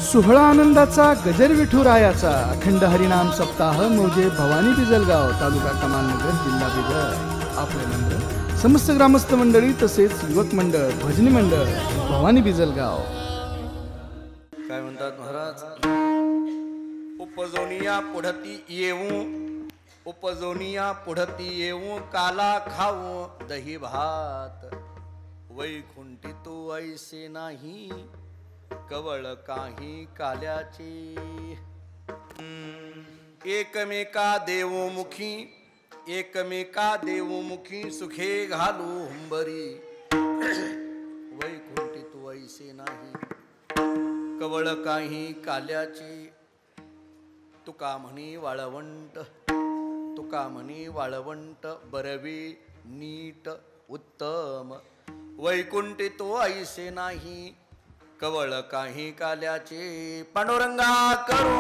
सोहळा आनंदाचा गजर विठुरायाचा अखंड हरिनाम सप्ताह मौजे भवानी बिजलगाव तालुका कमालनगर जिल्हा बिदर. आपले नंबर समस्त ग्रामस्थ मंडळी तसेच युवक मंडळ भजनी मंडळ भवानी बिजलगाव. काय म्हणतात महाराज? उपजोनिया पुढती येऊ, उपजोनिया पुढती येऊ, काला खाऊ दही भात. वैकुंठी तो ऐसे नाही, कवळ काही काल्याचे. एकमेका देवमुखी, एकमेका देवमुखी सुखे घालू हुंबरी. वैकुंठी तो ऐसे नाही, कवळ काही काल्याचे. तुका म्हणे वाळवंट, तुका म्हणे वाळवंट बरवे नीट उत्तम. वैकुंठी तो ऐसे नाही, कवळ काही काल्याचे. पांडुरंगा करो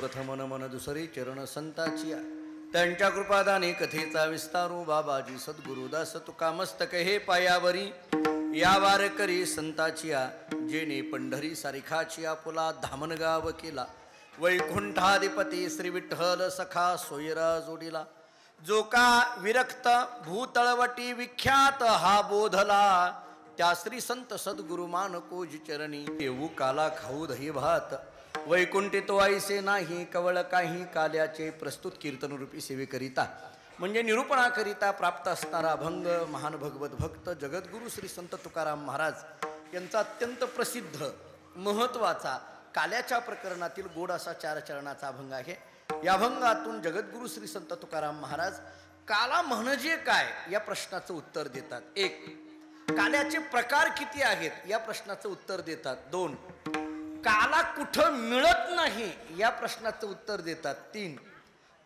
प्रथम मन दुसरी चरण संताची. त्यांच्या कृपादाने कथेचा विस्तारू बाबाजी सद्गुरुदास तुका मस्तक हे पायावरी. या वारकरी संताचिया जेने पंढरी सारिखाची आपुला धामणगाव केला. वैकुंठाधिपती श्री विठ्ठल सखा सोयरा जोडीला. जो का विरक्त भूतळवटी विख्यात हा बोधला. त्या श्री संत सद्गुरु मानकोजी चरणी येऊ काला खाऊ दही भात. वैकुंठी तो ऐसे नाही, कवळ काही काल्याचे. प्रस्तुत कीर्तन रूपी सेवेकरिता म्हणजे निरूपणाकरिता प्राप्त असणारा अभंग महान भगवत भक्त जगद्गुरु श्री संत तुकाराम महाराज यांचा अत्यंत प्रसिद्ध महत्वाचा काल्याच्या प्रकरणातील गोड असा 4 चरणाचा अभंग आहे. या अभंगातून जगद्गुरु श्री संत तुकाराम महाराज काला म्हणजे काय या प्रश्नाचं उत्तर देतात. 1. काल्याचे प्रकार किती आहेत या प्रश्नाचं उत्तर देतात. 2. काला कुठं मिळत नाही या प्रश्नाचं उत्तर देतात. 3.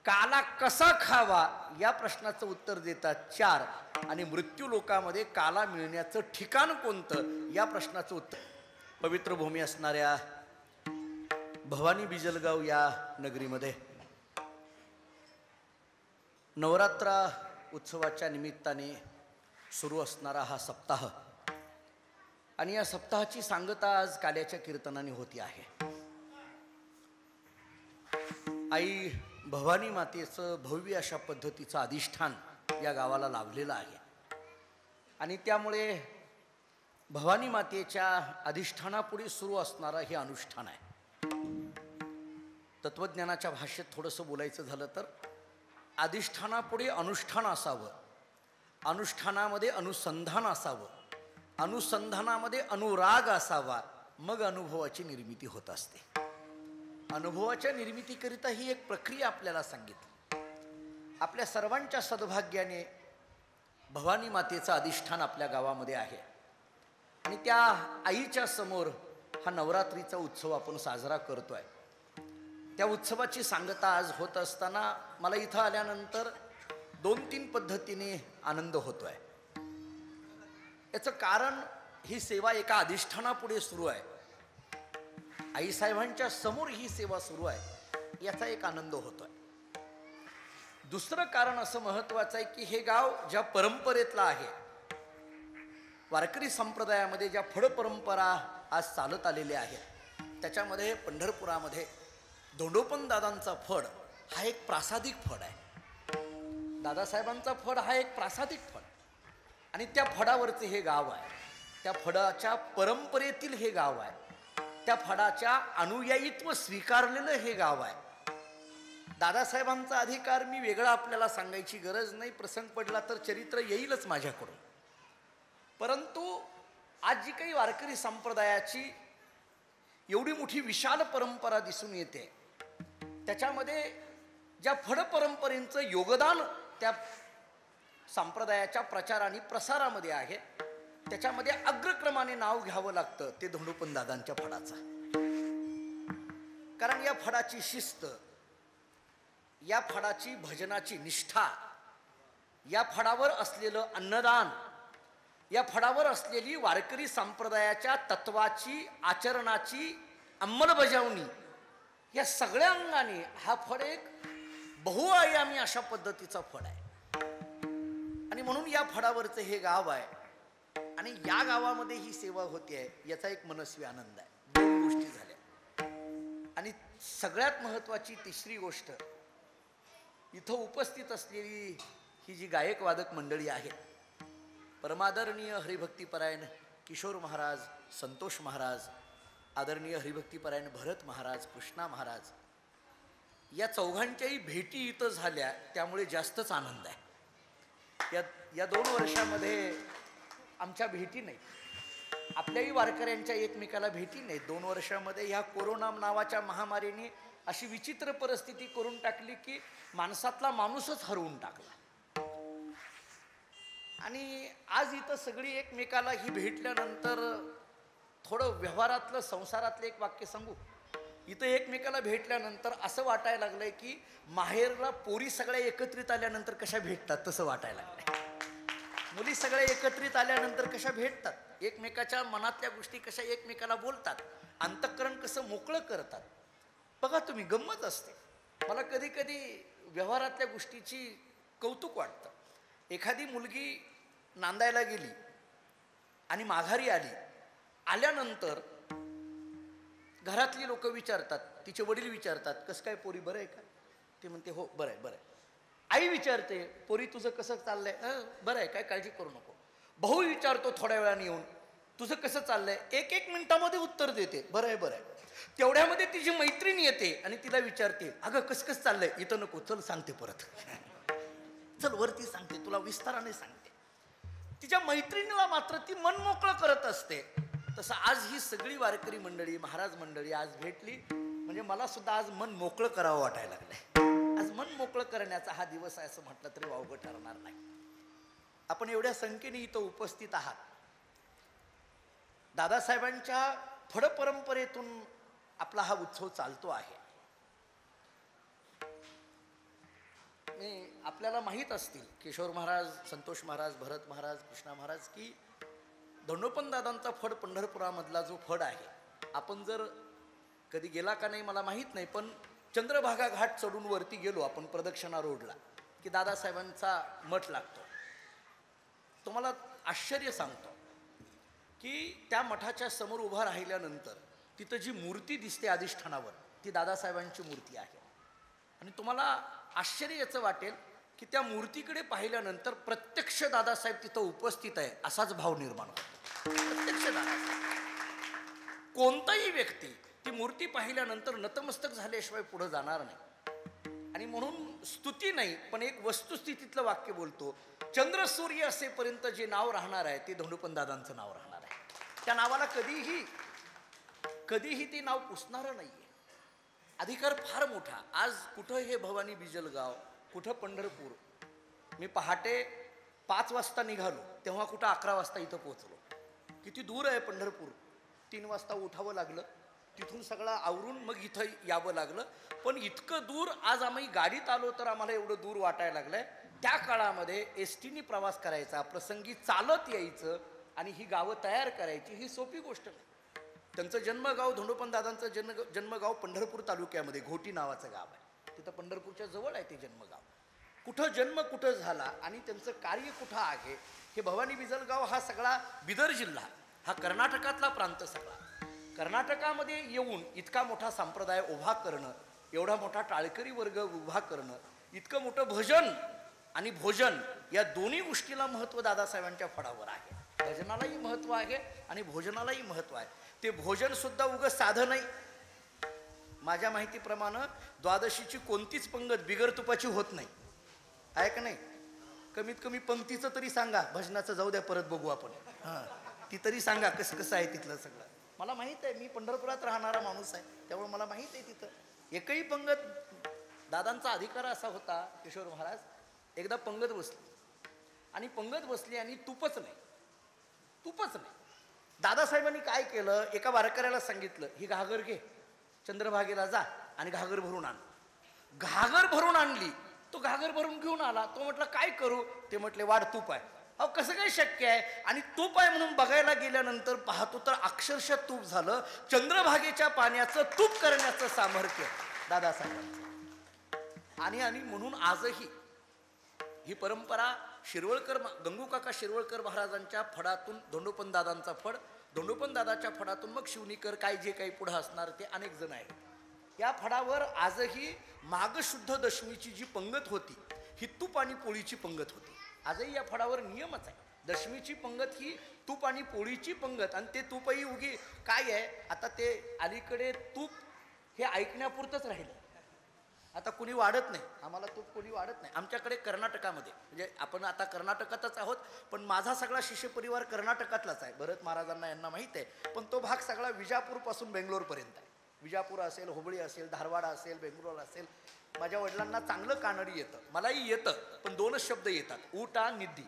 काला कसा खावा या प्रश्नाचं उत्तर देतात. 4. आणि मृत्यू लोकामध्ये काला मिळण्याचं ठिकाण कोणतं या प्रश्नाचं उत्तर. पवित्र भूमी असणाऱ्या भवानी बिजलगाव या नगरीमध्ये नवरात्र उत्सवाच्या निमित्ताने सुरू असणारा हा सप्ताह आणि या सप्ताहाची सांगता आज काल्याच्या कीर्तनाने होती आहे. आई भवानी मातेचं भव्य अशा पद्धतीचं अधिष्ठान या गावाला लाभलेलं आहे आणि त्यामुळे भवानी मातेच्या अधिष्ठानापुढे सुरू असणारं हे अनुष्ठान आहे. तत्वज्ञानाच्या भाषेत थोडंसं बोलायचं झालं तर अधिष्ठानापुढे अनुष्ठान असावं, अनुष्ठानामध्ये अनुसंधान असावं, अनुसंधानामध्ये अनुराग असावा, मग अनुभवाची निर्मिती होत असते. अनुभवाच्या निर्मितीकरिता ही एक प्रक्रिया आपल्याला सांगितली. आपल्या सर्वांच्या सद्भाग्याने भवानी मातेचं अधिष्ठान आपल्या गावामध्ये आहे आणि त्या आईच्या समोर हा नवरात्रीचा उत्सव आपण साजरा करतोय. त्या उत्सवाची सांगता आज होत असताना मला इथं आल्यानंतर 2-3 पद्धतीने आनंद होतोय. याचं कारण ही सेवा एका अधिष्ठानापुढे सुरू आहे. आईसाहेबांच्या समोर ही सेवा सुरू आहे याचा एक आनंद होतोय. दुसरं कारण असं महत्वाचं आहे की हे गाव ज्या परंपरेतलं आहे, वारकरी संप्रदायामध्ये ज्या फड परंपरा आज चालत आलेल्या आहेत त्याच्यामध्ये पंढरपुरामध्ये धोंडोपंत दादांचा फड हा एक प्रासादिक फड आहे. दादासाहेबांचा फड हा एक प्रासादिक फड आणि त्या फडावरचे हे गाव आहे. त्या फडाच्या परंपरेतील हे गाव आहे. त्या फडाच्या अनुयायीत्व स्वीकारलेलं हे गाव आहे. दादासाहेबांचा अधिकार मी वेगळा आपल्याला सांगायची गरज नाही. प्रसंग पडला तर चरित्र येईलच माझ्याकडून. परंतु आज जी काही वारकरी संप्रदायाची एवढी मोठी विशाल परंपरा दिसून येते. त्याच्यामध्ये ज्या फड परंपरेचं योगदान त्या संप्रदायाच्या प्रचार आणि प्रसारामध्ये आहे, त्याच्यामध्ये अग्रक्रमाने नाव घ्यावं लागतं ते धोंडोपंत दादांच्या फडाचा. कारण या फडाची शिस्त, या फडाची भजनाची निष्ठा, या फडावर असलेलं अन्नदान, या फडावर असलेली वारकरी संप्रदायाच्या तत्वाची आचरणाची अंमलबजावणी, या सगळ्या अंगाने हा फड एक बहुआयामी अशा पद्धतीचा फड आहे. आणि म्हणून या फडावरचं हे गाव आहे आणि या गावामध्ये ही सेवा होती आहे, याचा एक मनस्वी आनंद आहे. दोन गोष्टी झाल्या. आणि सगळ्यात महत्वाची तिसरी गोष्ट, इथं उपस्थित असलेली ही जी गायक वादक मंडळी आहे, परमादरणीय हरिभक्तीपरायण किशोर महाराज, संतोष महाराज, आदरणीय हरिभक्तीपरायण भरत महाराज, कृष्णा महाराज, या चौघांच्याही भेटी इथं झाल्या, त्यामुळे जास्तच आनंद आहे. या 2 वर्षामध्ये आमच्या भेटी नाही, आपल्याही वारकऱ्यांच्या एकमेकाला भेटी नाही. 2 वर्षामध्ये ह्या कोरोना नावाच्या महामारीने अशी विचित्र परिस्थिती करून टाकली की माणसातला माणूसच हरवून टाकला. आणि आज इथं सगळी एकमेकाला ही भेटल्यानंतर थोडं व्यवहारातलं संसारातलं एक वाक्य सांगू. इथं एकमेकाला भेटल्यानंतर असं वाटायला लागलंय की माहेरला पोरी सगळ्या एकत्रित आल्यानंतर कशा भेटतात तसं वाटायला लागलंय. मुली सगळ्या एकत्रित आल्यानंतर कशा भेटतात, एकमेकाच्या मनातल्या गोष्टी कशा एकमेकाला बोलतात, अंतःकरण कसं मोकळं करतात. बघा तुम्ही, गंमत असते. मला कधी कधी व्यवहारातल्या गोष्टीची कौतुक वाटतं. एखादी मुलगी नांदायला गेली आणि माघारी आली, आल्यानंतर घरातली लोक विचारतात, तिचे वडील विचारतात, कसं काय पोरी, बरं आहे का? ती म्हणते हो बरं आहे, बरं आहे. आई विचारते, पोरी तुझं कसं चाललंय? बरं आहे, काय काळजी करू नको. भाऊ विचारतो थोड्या वेळाने येऊन, तुझं कसं चाललंय? 1-1 मिनिटामध्ये उत्तर देते, बरं आहे, बरं आहे. तेवढ्यामध्ये तिची मैत्रीण येते आणि तिला विचारते, अगं कसं कसं चाललंय? इथं नको, चल सांगते परत, चल वरती सांगते, तुला विस्ताराने सांगते. तिच्या मैत्रिणीला मात्र ती मन मोकळं करत असते. तसं आज ही सगळी वारकरी मंडळी, महाराज मंडळी आज भेटली म्हणजे मला सुद्धा आज मन मोकळं करावं वाटायला लागलंय. आज मन मोकळं करण्याचा हा दिवस आहे असं म्हटलं तरी वावगं ठरणार नाही. आपण एवढ्या संख्येने इथं उपस्थित आहात. दादासाहेबांच्या फड परंपरेतून आपला हा उत्सव चालतो आहे. आपल्याला माहीत असतील किशोर महाराज, संतोष महाराज, भरत महाराज, कृष्णा महाराज की धोंडोपंत दादांचा फड पंढरपुरामधला जो फड आहे, आपण जर कधी गेला का नाही मला माहीत नाही, पण चंद्रभागा घाट चढून वरती गेलो आपण प्रदक्षिणा रोडला की दादासाहेबांचा मठ लागतो. तुम्हाला आश्चर्य सांगतो की त्या मठाच्या समोर उभा राहिल्यानंतर तिथं जी मूर्ती दिसते अधिष्ठानावर, ती दादासाहेबांची मूर्ती आहे. आणि तुम्हाला आश्चर्य याचं वाटेल की त्या मूर्तीकडे पाहिल्यानंतर प्रत्यक्ष दादासाहेब तिथं उपस्थित आहे असाच भाव निर्माण होतो. प्रत्यक्ष दादासाहेब. कोणताही व्यक्ती ती मूर्ती पाहिल्यानंतर नतमस्तक झाल्याशिवाय पुढे जाणार नाही. आणि म्हणून स्तुती नाही पण एक वस्तुस्थितीतलं वाक्य बोलतो, चंद्र सूर्य असेपर्यंत जे नाव राहणार आहे ते धोंडोपंत दादांचं नाव राहणार आहे. त्या नावाला कधीही ते नाव पुसणारं नाहीये. अधिकार फार मोठा. आज कुठं हे भवानी बिजलगाव, कुठं पंढरपूर. मी पहाटे 5 वाजता निघालो तेव्हा कुठं 11 वाजता इथं पोहोचलो. किती दूर आहे पंढरपूर. 3 वाजता उठावं लागलं, तिथून सगळं आवरून मग इथं यावं लागलं. पण इतकं दूर आज आम्ही गाडीत आलो तर आम्हाला एवढं दूर वाटायला लागलंय. त्या काळामध्ये एसटीने प्रवास करायचा, प्रसंगी चालत यायचं आणि ही गावं तयार करायची ही सोपी गोष्ट नाही. त्यांचं जन्मगाव, धोंडोपंत दादांचं जन्मगाव पंढरपूर तालुक्यामध्ये घोटी नावाचं गाव आहे. तिथं पंढरपूरच्या जवळ आहे ते जन्मगाव. कुठं जन्म कुठं झाला आणि त्यांचं कार्य कुठं आहे, हे भवानी बिजलगाव हा सगळा बिदर जिल्हा हा कर्नाटकातला प्रांत सगळा. कर्नाटकामध्ये येऊन इतका मोठा संप्रदाय उभा करणं, एवढा मोठा टाळकरी वर्ग उभा करणं, इतकं मोठं भजन आणि भोजन या दोन्ही गोष्टीला महत्त्व दादासाहेबांच्या फडावर आहे. भजनालाही महत्त्व आहे आणि भोजनालाही महत्त्व आहे. ते भोजन सुद्धा उगाच साधं नाही. माझ्या माहितीप्रमाणे द्वादशीची कोणतीच पंगत बिगर तुपाची होत नाही, आहे का नाही? कमीत कमी पंक्तीचं तरी सांगा. भजनाचं जाऊ द्या, परत बघू आपण. हां, ती तरी सांगा कसं कसं आहे तिथलं सगळं. मला माहीत आहे, मी पंढरपुरात राहणारा माणूस आहे, त्यामुळे मला माहीत आहे तिथं एकही पंगत. दादांचा अधिकार असा होता, किशोर महाराज एकदा पंगत बसली आणि पंगत बसली आणि तुपच नाही. दादासाहेबांनी काय केलं, एका वारकऱ्याला सांगितलं, ही घागर घे, चंद्रभागेला जा आणि घागर भरून आण. घागर भरून आणली. तो घागर भरून घेऊन आला. तो म्हटलं काय करू? ते म्हटले वाढ तूप आहे. अहो कसं काय शक्य आहे? आणि तूप आहे म्हणून बघायला गेल्यानंतर पाहतो तर अक्षरशः तूप झालं. चंद्रभागेच्या पाण्याचं तूप करण्याचं सामर्थ्य दादासाहेबांचं. आणि म्हणून आजही ही परंपरा शिरवळकर, गंगूकाका शिरवळकर महाराजांच्या फडातून धोंडोपंत दादांचा फड, धोंडोपंत दादाच्या फडातून मग शिवणीकर, काय जे काही पुढं असणार ते अनेक जण आहेत. या फडावर आजही माघशुद्ध दशमीची जी पंगत होती ही तूप आणि पोळीची पंगत होती. आजही या फडावर नियमच आहे. दशमीची पंगत ही तूप आणि पोळीची पंगत. आणि ते तूपही उगी काय आहे, आता ते अलीकडे तूप हे ऐकण्यापुरतंच राहिलं. आता कुणी वाढत नाही, आम्हाला तूप कोणी वाढत नाही. आमच्याकडे कर्नाटकामध्ये, म्हणजे आपण आता कर्नाटकातच आहोत, पण माझा सगळा शिष्य परिवार कर्नाटकातलाच आहे. भरत महाराजांना यांना माहीत आहे. पण तो भाग सगळा विजापूरपासून बेंगलोरपर्यंत आहे. विजापूर असेल, हुबळी असेल, धारवाड असेल, बेंगलोर असेल. माझ्या वडिलांना चांगलं कानडी येतं, मलाही येतं, पण 2च शब्द येतात, ऊटा निधी,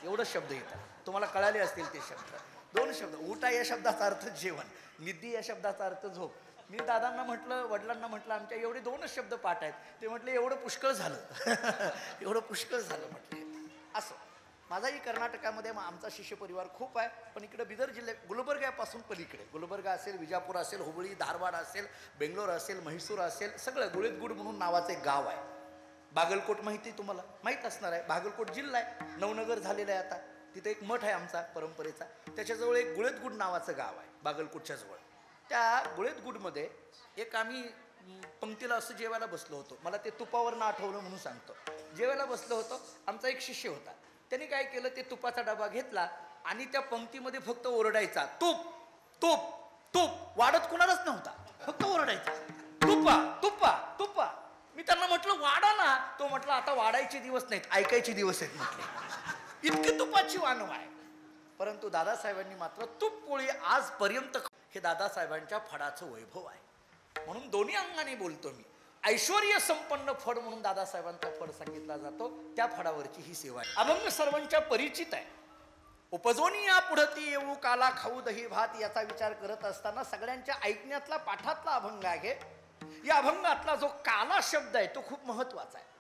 एवढंच शब्द येतात. तुम्हाला कळाले असतील ते शब्द. 2 शब्द. ऊटा या शब्दाचा अर्थ जेवण, निधी या शब्दाचा अर्थ झोप. मी दादांना म्हटलं, वडिलांना म्हटलं, आमच्या एवढे 2च शब्द पाठ आहेत. ते म्हटले एवढं पुष्कळ झालं. एवढं पुष्कळ झालं म्हटले. असं माझाही कर्नाटकामध्ये आमचा शिष्य परिवार खूप आहे. पण इकडे बिदर जिल्ह्यात गुलबर्ग्यापासून पलीकडे, गुलबर्गा असेल, विजापूर असेल, हुबळी, धारवाड असेल, बेंगलोर असेल, म्हैसूर असेल, सगळं गुळेतगुड म्हणून नावाचं एक गाव आहे. बागलकोट माहिती तुम्हाला, माहीत असणार आहे. बागलकोट जिल्हा आहे, नवनगर झालेला आहे आता. तिथे एक मठ आहे आमचा परंपरेचा. त्याच्याजवळ एक गुळेतगुड नावाचं गाव आहे बागलकोटच्या जवळ. त्या गुळेतगुडमध्ये एक आम्ही पंक्तीला असं जेवायला बसलो होतो. मला ते तुपावरनं आठवलं म्हणून सांगतो. जेवायला बसलो होतो. आमचा एक शिष्य होता. त्यांनी काय केलं, ते तुपाचा डबा घेतला आणि त्या पंक्तीमध्ये फक्त ओरडायचा, तूप तूप तूप. वाढत कुणालाच नव्हता, फक्त ओरडायचा, तुपा तुपा तुपा. मी त्यांना म्हटलं वाढा ना. तो म्हटलं आता वाढायचे दिवस नाहीत, ऐकायचे दिवस आहेत म्हटले. इतकी तुपाची वानव आहे. परंतु दादासाहेबांनी मात्र तूप पोळी आजपर्यंत, हे दादासाहेबांच्या फडाचं वैभव आहे. म्हणून दोन्ही अंगाने बोलतो मी. ऐश्वर्य संपन्न फड म्हणून दादासाहेबांचा फड सांगितला जातो. त्या फडावरची ही सेवा आहे. अभंग सर्वांच्या परिचित आहे. उपजोनी या पुढती येऊ काला खाऊ दही भात याचा विचार करत असताना सगळ्यांच्या ऐकण्यातला, पाठातला अभंग आहे. या अभंगातला जो काला शब्द आहे तो खूप महत्वाचा आहे.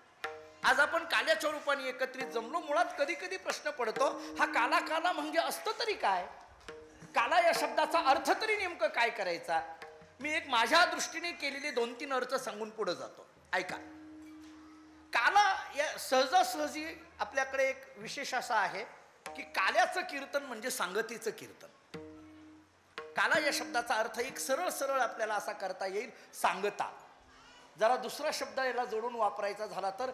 आज आपण काल्याच्या रूपाने एकत्रित जमलो. मुळात कधी कधी प्रश्न पडतो, हा काला काला म्हणजे असतं तरी काय? काला या शब्दाचा अर्थ तरी नेमकं काय करायचा? मी एक माझ्या दृष्टीने केलेले 2-3 अर्थ सांगून पुढे जातो. ऐका. काला या सहजासहजी आपल्याकडे एक विशेष असा आहे की काल्याचं कीर्तन म्हणजे सांगतीचं कीर्तन. काला या शब्दाचा अर्थ एक सरळ सरळ आपल्याला असा करता येईल, सांगता. जरा दुसरा शब्द याला जोडून वापरायचा झाला तर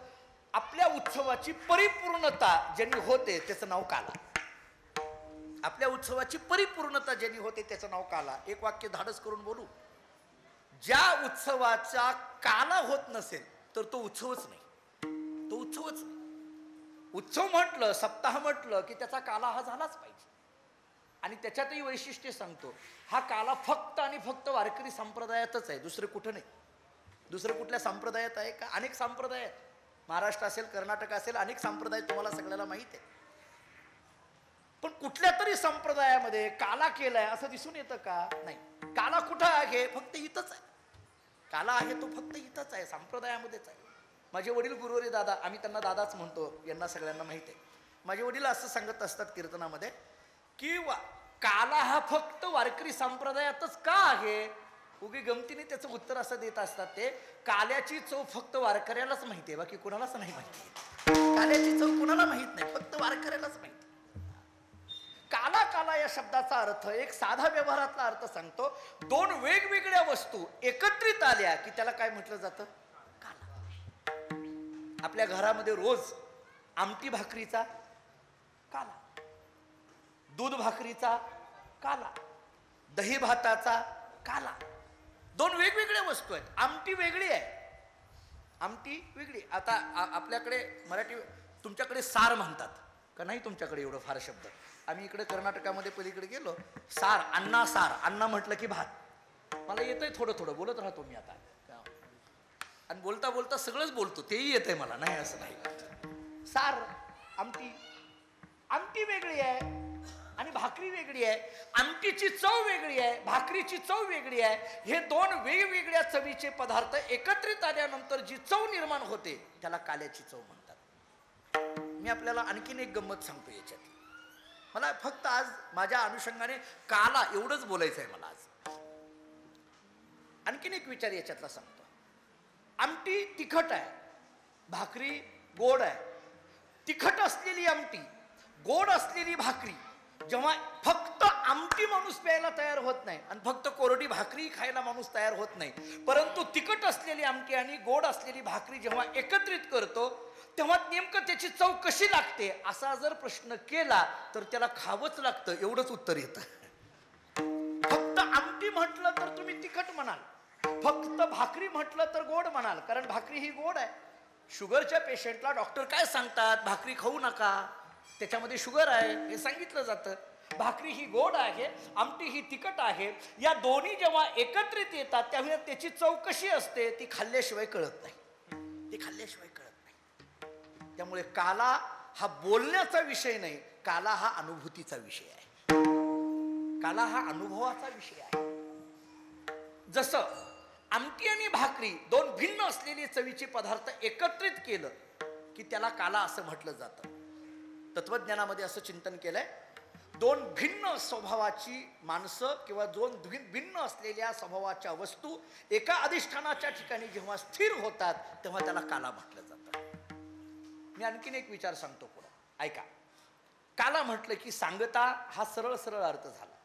आपल्या उत्सवाची परिपूर्णता ज्यांनी होते त्याचं नाव काला. आपल्या उत्सवाची परिपूर्णता ज्यांनी होते त्याचं नाव काला. एक वाक्य धाडस करून बोलू. ज्या उत्सवाचा काला होत नसेल तर तो उत्सवच नाही, तो उत्सवच नाही. उत्सव म्हटलं, सप्ताह म्हटलं की त्याचा काला हा झालाच पाहिजे. आणि त्याच्यातही वैशिष्ट्य सांगतो, हा काला फक्त आणि फक्त वारकरी संप्रदायातच आहे, दुसरं कुठं नाही. दुसरं कुठल्या संप्रदायात आहे का? अनेक संप्रदाय आहेत. महाराष्ट्र असेल, कर्नाटक असेल, अनेक संप्रदाय तुम्हाला सगळ्याला माहित आहे. पण कुठल्या तरी संप्रदायामध्ये काला केलाय असं दिसून येतं का? नाही. काला कुठं आहे? फक्त इथंच आहे. काला आहे तो फक्त इथंच आहे, संप्रदायामध्येच आहे. माझे वडील गुरुवरी दादा, आम्ही त्यांना दादाच म्हणतो, यांना सगळ्यांना माहिती आहे. माझे वडील असं सांगत असतात कीर्तनामध्ये की काला हा फक्त वारकरी संप्रदायातच का आहे? उगी गमतीने त्याचं उत्तर असं देत असतात, ते काल्याची चव फक्त वारकऱ्यालाच माहिती आहे, बाकी कुणालाच नाही माहिती. काल्याची चव कुणाला माहित नाही, फक्त वारकऱ्यालाच माहिती. काला काला या शब्दाचा अर्थ एक साधा व्यवहारातला अर्थ सांगतो. 2 वेगवेगळ्या वस्तू एकत्रित आल्या की त्याला काय म्हटलं जातं? काला. आपल्या घरामध्ये रोज आमटी भाकरीचा काला, दूध भाकरीचा काला, दही भाताचा काला. 2 वेगवेगळ्या वस्तू आहेत. आमटी वेगळी आहे, आमटी वेगळी. आता आपल्याकडे मराठी, तुमच्याकडे सार म्हणतात का नाही? तुमच्याकडे एवढं फार शब्द आम्ही इकडे कर्नाटकामध्ये पलीकडे गेलो, सार अण्णा, सार अण्णा म्हटलं की भात. मला येतंय थोडं थोडं, बोलत राहतो मी आता, आणि बोलता बोलता सगळंच बोलतो, तेही येतंय मला, नाही असं नाही. सार, आमटी, आमटी वेगळी आहे आणि भाकरी वेगळी आहे. आमटीची चव वेगळी आहे, भाकरीची चव वेगळी आहे. हे दोन वेगवेगळ्या चवीचे पदार्थ एकत्रित आल्यानंतर जी चव निर्माण होते त्याला काल्याची चव म्हणतात. मी आपल्याला आणखीन एक गंमत सांगतो याच्यात. मला फक्त आज माझ्या अनुषंगाने काला एवढंच बोलायचं आहे मला आज. आणखीन एक विचार याच्यातला सांगतो. आमटी तिखट आहे, भाकरी गोड आहे. तिखट असलेली आमटी, गोड असलेली भाकरी, जेव्हा फक्त आमटी माणूस प्यायला तयार होत नाही आणि फक्त कोरडी भाकरी खायला माणूस तयार होत नाही, परंतु तिखट असलेली आमटी आणि गोड असलेली भाकरी जेव्हा एकत्रित करतो तेव्हा नेमकं त्याची चव कशी लागते असा जर प्रश्न केला तर त्याला खावंच लागतं, एवढंच उत्तर येतं. फक्त आमटी म्हटलं तर तुम्ही तिखट म्हणाल, फक्त भाकरी म्हटलं तर गोड म्हणाल, कारण भाकरी ही गोड आहे. शुगरच्या पेशंटला डॉक्टर काय सांगतात? भाकरी खाऊ नका, त्याच्यामध्ये शुगर आहे हे सांगितलं जातं. भाकरी ही गोड आहे, आमटी ही तिखट आहे. या दोन्ही जेव्हा एकत्रित येतात त्यामुळे त्याची चव कशी असते ती खाल्ल्याशिवाय कळत नाही, ती खाल्ल्याशिवाय कळत नाही. त्यामुळे काला हा बोलण्याचा विषय नाही, काला हा अनुभूतीचा विषय आहे, काला हा अनुभवाचा विषय आहे. जसं आमटी आणि भाकरी दोन भिन्न असलेले चवीचे पदार्थ एकत्रित केलं की त्याला काला असं म्हटलं जातं. तत्वज्ञानामध्ये असं चिंतन केलंय, दोन भिन्न स्वभावाची माणसं किंवा दोन भिन्न असलेल्या स्वभावाच्या वस्तू एका अधिष्ठानाच्या ठिकाणी जेव्हा स्थिर होतात तेव्हा त्याला काला म्हटलं जातं. मी आणखीन एक विचार सांगतो पुढे, ऐका. काला म्हटलं की सांगता हा सरळ सरळ अर्थ झाला.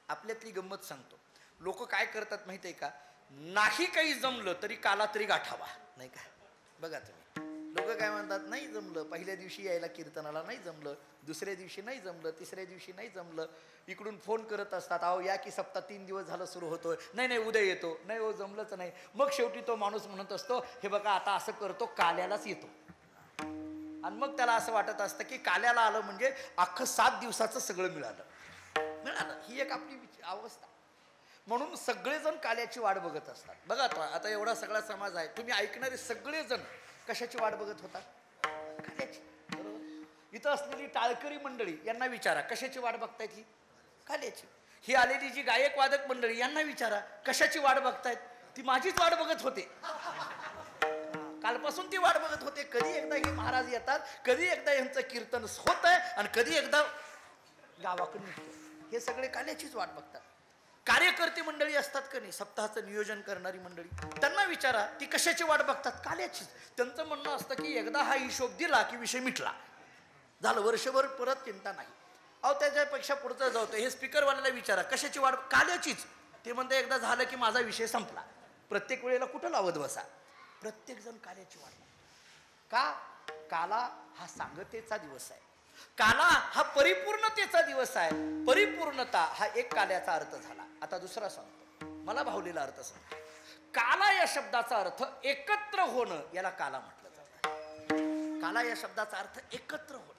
आपल्यातली गंमत सांगतो. लोक काय करतात माहिती आहे का? नाही काही जमलं तरी काला तरी गाठावा, नाही का? बघा तुम्ही, लोक काय म्हणतात, नाही जमलं, पहिल्या दिवशी यायला कीर्तनाला नाही जमलं, दुसऱ्या दिवशी नाही जमलं, तिसऱ्या दिवशी नाही जमलं. इकडून फोन करत असतात, अहो या की सप्ताह 3 दिवस झालं सुरू होतोय, नाही नाही उद्या येतो, नाही हो जमलंच नाही. मग शेवटी तो माणूस म्हणत असतो, हे बघा आता असं करतो, काल्यालाच येतो. आणि मग त्याला असं वाटत असतं की काल्याला आलं म्हणजे अख्खं 7 दिवसाचं सगळं मिळालं. ही एक आपली अवस्था. म्हणून सगळेजण काल्याची वाट बघत असतात. बघा आता एवढा सगळा समाज आहे, तुम्ही ऐकणारे सगळेजण कशाची वाट बघत होता? काल्याची, बरोबर. इथं असलेली टाळकरी मंडळी यांना विचारा, कशाची वाट बघतायत? ही काल्याची. ही आलेली जी गायक वादक मंडळी यांना विचारा, कशाची वाट बघतायत? ती माझीच वाट बघत होते, कालपासून ती वाट बघत होते. कधी एकदा हे महाराज येतात, कधी एकदा यांचं कीर्तन होत आहे आणि कधी एकदा गावाकडून निघतो. हे सगळे काल्याचीच वाट बघतात. कार्यकर्ते मंडळी असतात का नाही, सप्ताहाचं नियोजन करणारी मंडळी, त्यांना विचारा ती कशाची वाट बघतात? काल्याचीच. त्यांचं म्हणणं असतं की एकदा हा हिशोब दिला की विषय मिटला, झालं, वर्षभर परत चिंता नाही. अहो त्याच्यापेक्षा पुढचं जाऊतं. हे स्पीकरवाल्याला विचारा, कशाची वाट? काल्याचीच. ते म्हणते एकदा झालं की माझा विषय संपला. प्रत्येक वेळेला कुठं लावत बसा? प्रत्येक जण काल्याची वाट. का? काला हा सांगतेचा दिवस आहे, काला हा परिपूर्णतेचा दिवस आहे. परिपूर्णता हा एक काल्याचा अर्थ झाला. आता दुसरा सांगतो, मला भावलेला अर्थ सांगतो. काला या शब्दाचा अर्थ एकत्र होणं, याला काला म्हटलं जातं. काला या शब्दाचा अर्थ एकत्र होणं.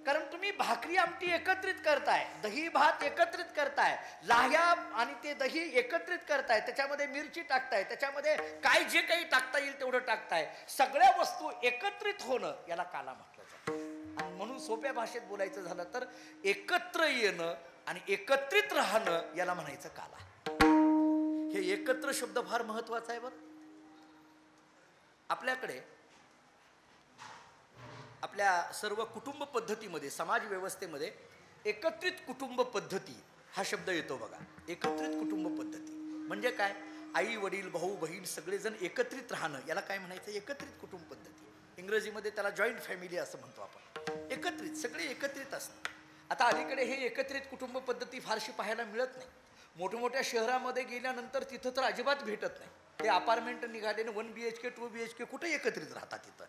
कारण तुम्ही भाकरी आमटी एकत्रित करताय, दही भात एकत्रित करताय, लाह्या आणि ते दही एकत्रित करताय, त्याच्यामध्ये मिरची टाकताय, त्याच्यामध्ये काय जे काही टाकता येईल तेवढं टाकताय. सगळ्या वस्तू एकत्रित होणं याला काला म्हटलं जातं. आणि म्हणून सोप्या भाषेत बोलायचं झालं तर एकत्र येणं आणि एकत्रित राहणं याला म्हणायचं काला. हे एकत्र शब्द फार महत्वाचा आहे. बरं, आपल्याकडे आपल्या सर्व कुटुंब पद्धतीमध्ये, समाज व्यवस्थेमध्ये एकत्रित कुटुंब पद्धती हा शब्द येतो बघा. एकत्रित कुटुंब पद्धती म्हणजे काय? आई वडील भाऊ बहीण सगळेजण एकत्रित राहणं याला काय म्हणायचं? एकत्रित कुटुंब पद्धती. इंग्रजीमध्ये त्याला जॉईंट फॅमिली असं म्हणतो आपण. एकत्रित, सगळे एकत्रित असणं. आता अलीकडे हे एकत्रित कुटुंब पद्धती फारशी पाहायला मिळत नाही. मोठमोठ्या शहरामध्ये गेल्यानंतर तिथं तर अजिबात भेटत नाही. ते अपार्टमेंट निघाले, 1 BHK 2 BHK कुठे एकत्रित राहतात तिथं,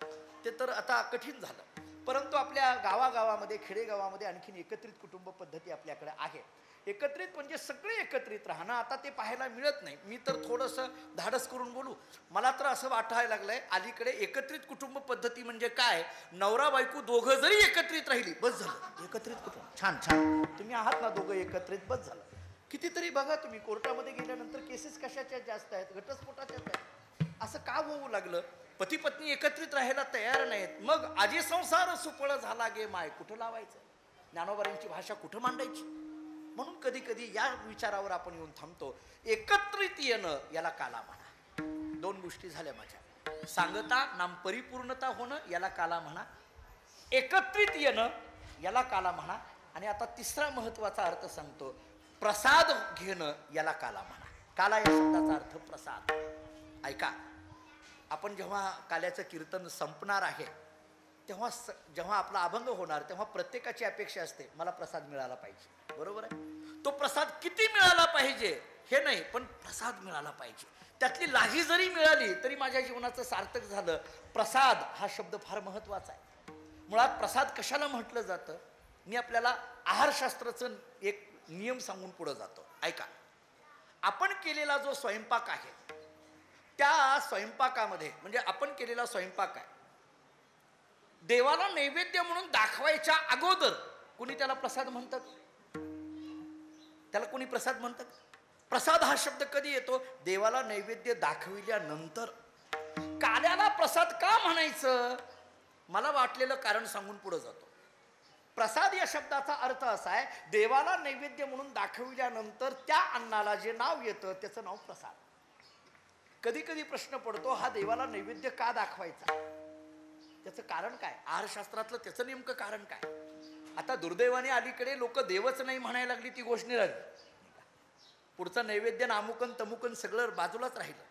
ते तर आता कठीण झालं. परंतु आपल्या गावागावामध्ये, खेडेगावामध्ये आणखीन एकत्रित कुटुंब पद्धती आपल्याकडे आहे. एकत्रित म्हणजे सगळे एकत्रित राहणं. आता ते पाहायला मिळत नाही. मी तर थोडंसं धाडस करून बोलू, मला तर असं वाटायला लागलंय अलीकडे एकत्रित कुटुंब पद्धती म्हणजे काय, नवरा बायको दोघं जरी एकत्रित राहिली बस झालं एकत्रित कुटुंब. छान छान, तुम्ही आहात ना दोघं एकत्रित, बस झालं. कितीतरी बघा तुम्ही कोर्टामध्ये गेल्यानंतर केसेस कशाच्या जास्त आहेत, घटस्फोटाच्याच आहेत. असं का होऊ लागलं? पती पत्नी एकत्रित राहायला तयार नाहीत. मग आजी संसार सुफळ झाला गे माय कुठं लावायचं, ज्ञानोबांची भाषा कुठं मांडायची. म्हणून कधी कधी या विचारावर आपण येऊन थांबतो. एकत्रित येणं याला काला म्हणा. दोन गोष्टी झाल्या माझ्या, सांगता नाम परिपूर्णता होणं याला काला म्हणा, एकत्रित येणं याला काला म्हणा, आणि आता तिसरा महत्वाचा अर्थ सांगतो, प्रसाद घेणं याला काला म्हणा. काला या शब्दाचा अर्थ प्रसाद. ऐका, आपण जेव्हा काल्याचं कीर्तन संपणार आहे तेव्हा जेव्हा आपला अभंग होणार तेव्हा प्रत्येकाची अपेक्षा असते मला प्रसाद मिळाला पाहिजे. बरोबर आहे? तो प्रसाद किती मिळाला पाहिजे हे नाही, पण प्रसाद मिळाला पाहिजे. त्यातली लाही जरी मिळाली तरी माझ्या जीवनाचं सार्थक झालं. प्रसाद हा शब्द फार महत्वाचा आहे. मुळात प्रसाद कशाला म्हटलं जातं, मी आपल्याला आहारशास्त्राचं एक नियम सांगून पुढे जातो. ऐका, आपण केलेला जो स्वयंपाक आहे त्या स्वयंपाकामध्ये, म्हणजे आपण केलेला स्वयंपाक आहे देवाला नैवेद्य म्हणून दाखवायच्या अगोदर कुणी त्याला प्रसाद म्हणतात? त्याला कोणी प्रसाद म्हणतात? प्रसाद हा शब्द कधी येतो? देवाला नैवेद्य दाखविल्यानंतर. काल्याला प्रसाद का म्हणायचं? मला वाटलेलं कारण सांगून पुढे जातो. प्रसाद या शब्दाचा अर्थ असा आहे, देवाला नैवेद्य म्हणून दाखविल्यानंतर त्या अन्नाला जे नाव येतं त्याचं नाव प्रसाद. कधी कधी प्रश्न पडतो, हा देवाला नैवेद्य का दाखवायचा, त्याचं कारण काय? आहारशास्त्रातलं त्याचं नेमकं कारण काय? आता दुर्दैवाने अलीकडे लोक देवच नाही म्हणायला लागली, ती गोष्ट निराली. पुढचं नैवेद्य अमुकन तमुकन सगळं बाजूलाच राहिलं.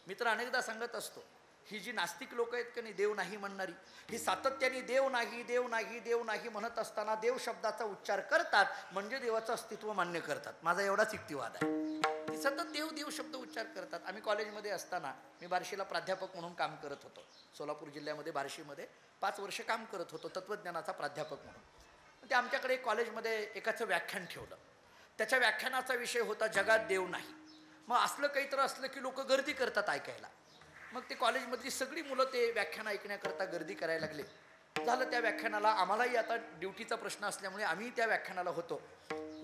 मी तर अनेकदा सांगत असतो, ही जी नास्तिक लोक आहेत का नाही, देव नाही म्हणणारी, ही सातत्याने देव नाही देव नाही देव नाही म्हणत असताना देव शब्दाचा उच्चार करतात म्हणजे देवाचं अस्तित्व मान्य करतात. माझा एवढाच युक्तिवाद आहे. ती सतत देव देव शब्द उच्चार करतात. आम्ही कॉलेजमध्ये असताना, मी बार्शीला प्राध्यापक म्हणून काम करत होतो. सोलापूर जिल्ह्यामध्ये बार्शीमध्ये 5 वर्ष काम करत होतो तत्त्वज्ञानाचा प्राध्यापक म्हणून. ते आमच्याकडे कॉलेजमध्ये एकाचं व्याख्यान ठेवलं. त्याच्या व्याख्यानाचा विषय होता जगात देव नाही. मग असलं काहीतरी असलं की लोक गर्दी करतात ऐकायला. मग ते कॉलेजमधली सगळी मुलं ते व्याख्यान ऐकण्याकरता गर्दी करायला लागले. झालं त्या व्याख्यानाला, आम्हालाही आता ड्युटीचा प्रश्न असल्यामुळे आम्ही त्या व्याख्यानाला होतो.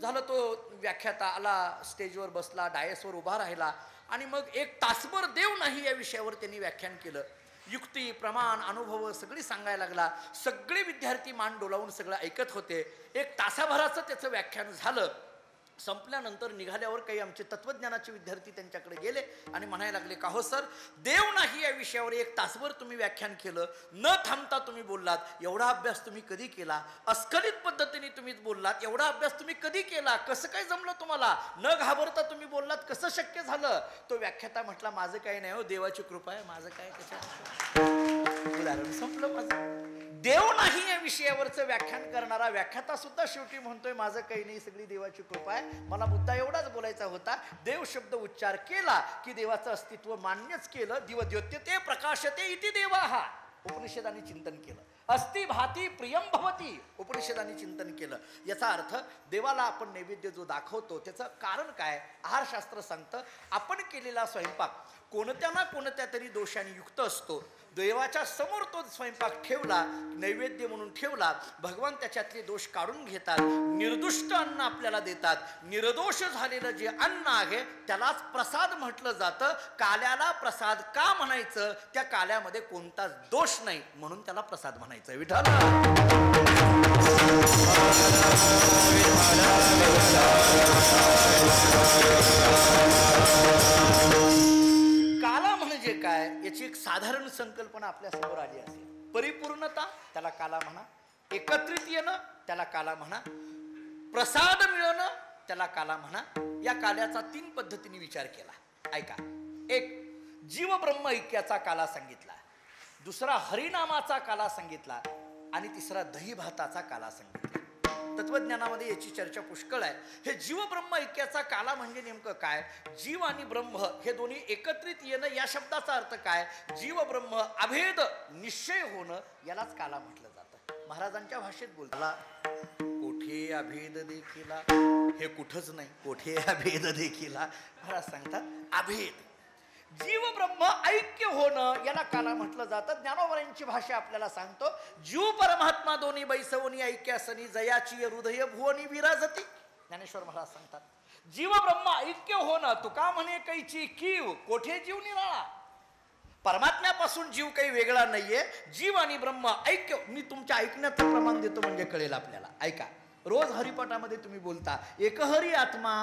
झालं, तो व्याख्याता आला, स्टेजवर बसला, डायसवर उभा राहिला आणि मग 1 तासभर देव नाही या विषयावर त्यांनी व्याख्यान केलं. युक्ती, प्रमाण, अनुभव सगळी सांगायला लागला. सगळे विद्यार्थी मान डोलावून सगळं ऐकत होते. 1 तासाभराचं त्याचं व्याख्यान झालं. संपल्यानंतर निघाल्यावर काही आमचे तत्त्वज्ञानाचे विद्यार्थी त्यांच्याकडे गेले आणि म्हणायला लागले, का हो सर, देव नाही या विषयावर 1 तासभर तुम्ही व्याख्यान केलं, न थांबता तुम्ही बोललात, एवढा अभ्यास तुम्ही कधी केला? अस्खलित पद्धतीने तुम्हीच बोललात, एवढा अभ्यास तुम्ही कधी केला? कसं काय जमलं तुम्हाला? न घाबरता तुम्ही बोललात, कसं शक्य झालं? तो व्याख्याता म्हटला, माझं काही नाही हो, देवाची कृपा आहे, माझं काय कशा. उदाहरण संपलं माझं. देव नाही या विषयावरचं व्याख्यान करणारा व्याख्याता सुद्धा शेवटी म्हणतोय, माझं काही नाही, सगळी देवाची कृपा आहे. मला मुद्दा एवढाच बोलायचा होता, देव शब्द उच्चार केला की देवाचं अस्तित्व मान्यच केलं. दिवद्योत्यते प्रकाशते इति देवाः, उपनिषदांनी चिंतन केलं. अस्ति भाती प्रियम भवती, उपनिषदांनी चिंतन केलं. याचा अर्थ देवाला आपण नैवेद्य जो दाखवतो त्याचं कारण काय? आहारशास्त्र सांगतं, आपण केलेला स्वयंपाक कोणत्या ना कोणत्या तरी दोषाने युक्त असतो. देवाच्या समोर तो स्वयंपाक ठेवला, नैवेद्य म्हणून ठेवला, भगवान त्याच्यातले दोष काढून घेतात, निर्दुष्ट अन्न आपल्याला देतात. निर्दोष झालेलं जे अन्न आहे त्यालाच प्रसाद म्हटलं जातं. काल्याला प्रसाद का म्हणायचं? त्या काल्यामध्ये कोणताच दोष नाही म्हणून त्याला प्रसाद म्हणायचं. विठ्ठल काला म्हणजे काय याची एक साधारण संकल्पना आपल्या समोर आली असेल. परिपूर्णता त्याला काला म्हणा, एकत्रित येणं त्याला काला म्हणा, प्रसाद मिळवणं त्याला काला म्हणा. या काल्याचा 3 पद्धतीने विचार केला. ऐका, 1 जीव ब्रह्म ऐक्याचा काला सांगितला, 2 हरिनामाचा काला सांगितला आणि 3 दही भाताचा काला सांगितला. तत्वज्ञानामध्ये याची चर्चा पुष्कळ आहे. हे जीव ब्रह्म ऐक्याचा काला म्हणजे नेमकं काय? जीव आणि ब्रह्म हे दोन्ही एकत्रित येणं या शब्दाचा अर्थ काय? जीव ब्रह्म अभेद निश्चय होणं यालाच काला म्हटलं जातं. महाराजांच्या भाषेत बोलताना कोठी कोठे अभेद देखिला, हे कुठंच नाही, कोठे अभेद देखिला. महाराज सांगतात अभेद जीव ब्रह्म ऐक्य होणं याला काला म्हटलं जातं. ज्ञानोबरांची भाषा आपल्याला सांगतो, जीव परमात्मा दोन्ही बैसवणी ऐक्यासनी जयाची हृदय भुवनी विराजती. ज्ञानेश्वर महाराज सांगतात जीव ब्रह्म ऐक्य होणं. तुका म्हणे कैची कीव, कोठे जीव निराळा. परमात्म्यापासून जीव काही वेगळा नाहीये. जीव आणि ब्रह्म ऐक्य. मी तुमच्या ऐकण्याचं प्रमाण देतो म्हणजे कळेल आपल्याला. ऐका, रोज हरिपाठामध्ये तुम्ही बोलता एक हरी आत्मा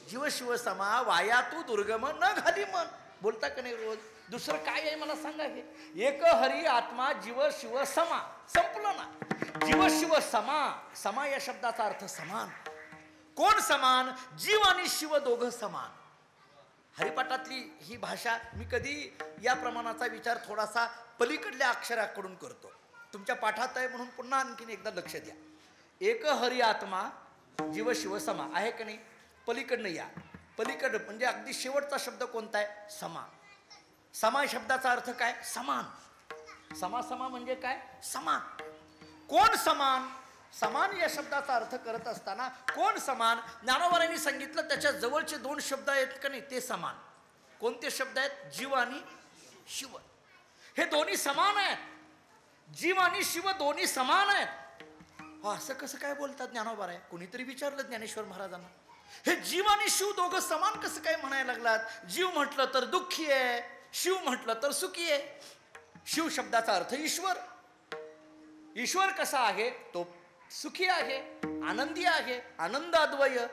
जीव शिव समा वायातू दुर्गम न घाली मन. बोलता का नाही रोज? दुसरं काय आहे मला सांगा. हे एक हरी आत्मा जीव शिव समा, संपलं ना. जीव शिव समा, समा या शब्दाचा अर्थ समान. कोण समान? जीव आणि शिव दोघं समान. हरिपाठातली ही भाषा मी कधी या प्रमाणाचा विचार थोडासा पलीकडल्या अक्षराकडून करतो. तुमच्या पाठात आहे म्हणून पुन्हा आणखीन एकदा लक्ष द्या. एक हरी आत्मा जीव शिव समा आहे का नाही? पलीकडनं या. पलीकड म्हणजे अगदी शेवटचा शब्द कोणता आहे? समा. समा शब्दाचा अर्थ काय? समान. समा समा म्हणजे काय? समान. कोण समान? समान या शब्दाचा अर्थ करत असताना कोण समान? ज्ञानोबरांनी सांगितलं त्याच्या जवळचे दोन शब्द आहेत का नाही ते समान. कोणते शब्द आहेत? जीव आणि शिव. हे दोन्ही समान आहेत. जीव आणि शिव दोन्ही समान आहेत. असं कसं काय बोलतात ज्ञानोबा? कोणीतरी विचारलं ज्ञानेश्वर महाराजांना, हे जीव आणि शिव दोघं समान कसं काय म्हणायला लागलात? जीव म्हटलं तर दुःखी आहे, शिव म्हटलं तर सुखी आहे. शिव शब्दाचा अर्थ ईश्वर. ईश्वर कसा आहे? तो सुखी आहे, आनंदी आहे, आनंद अद्वय,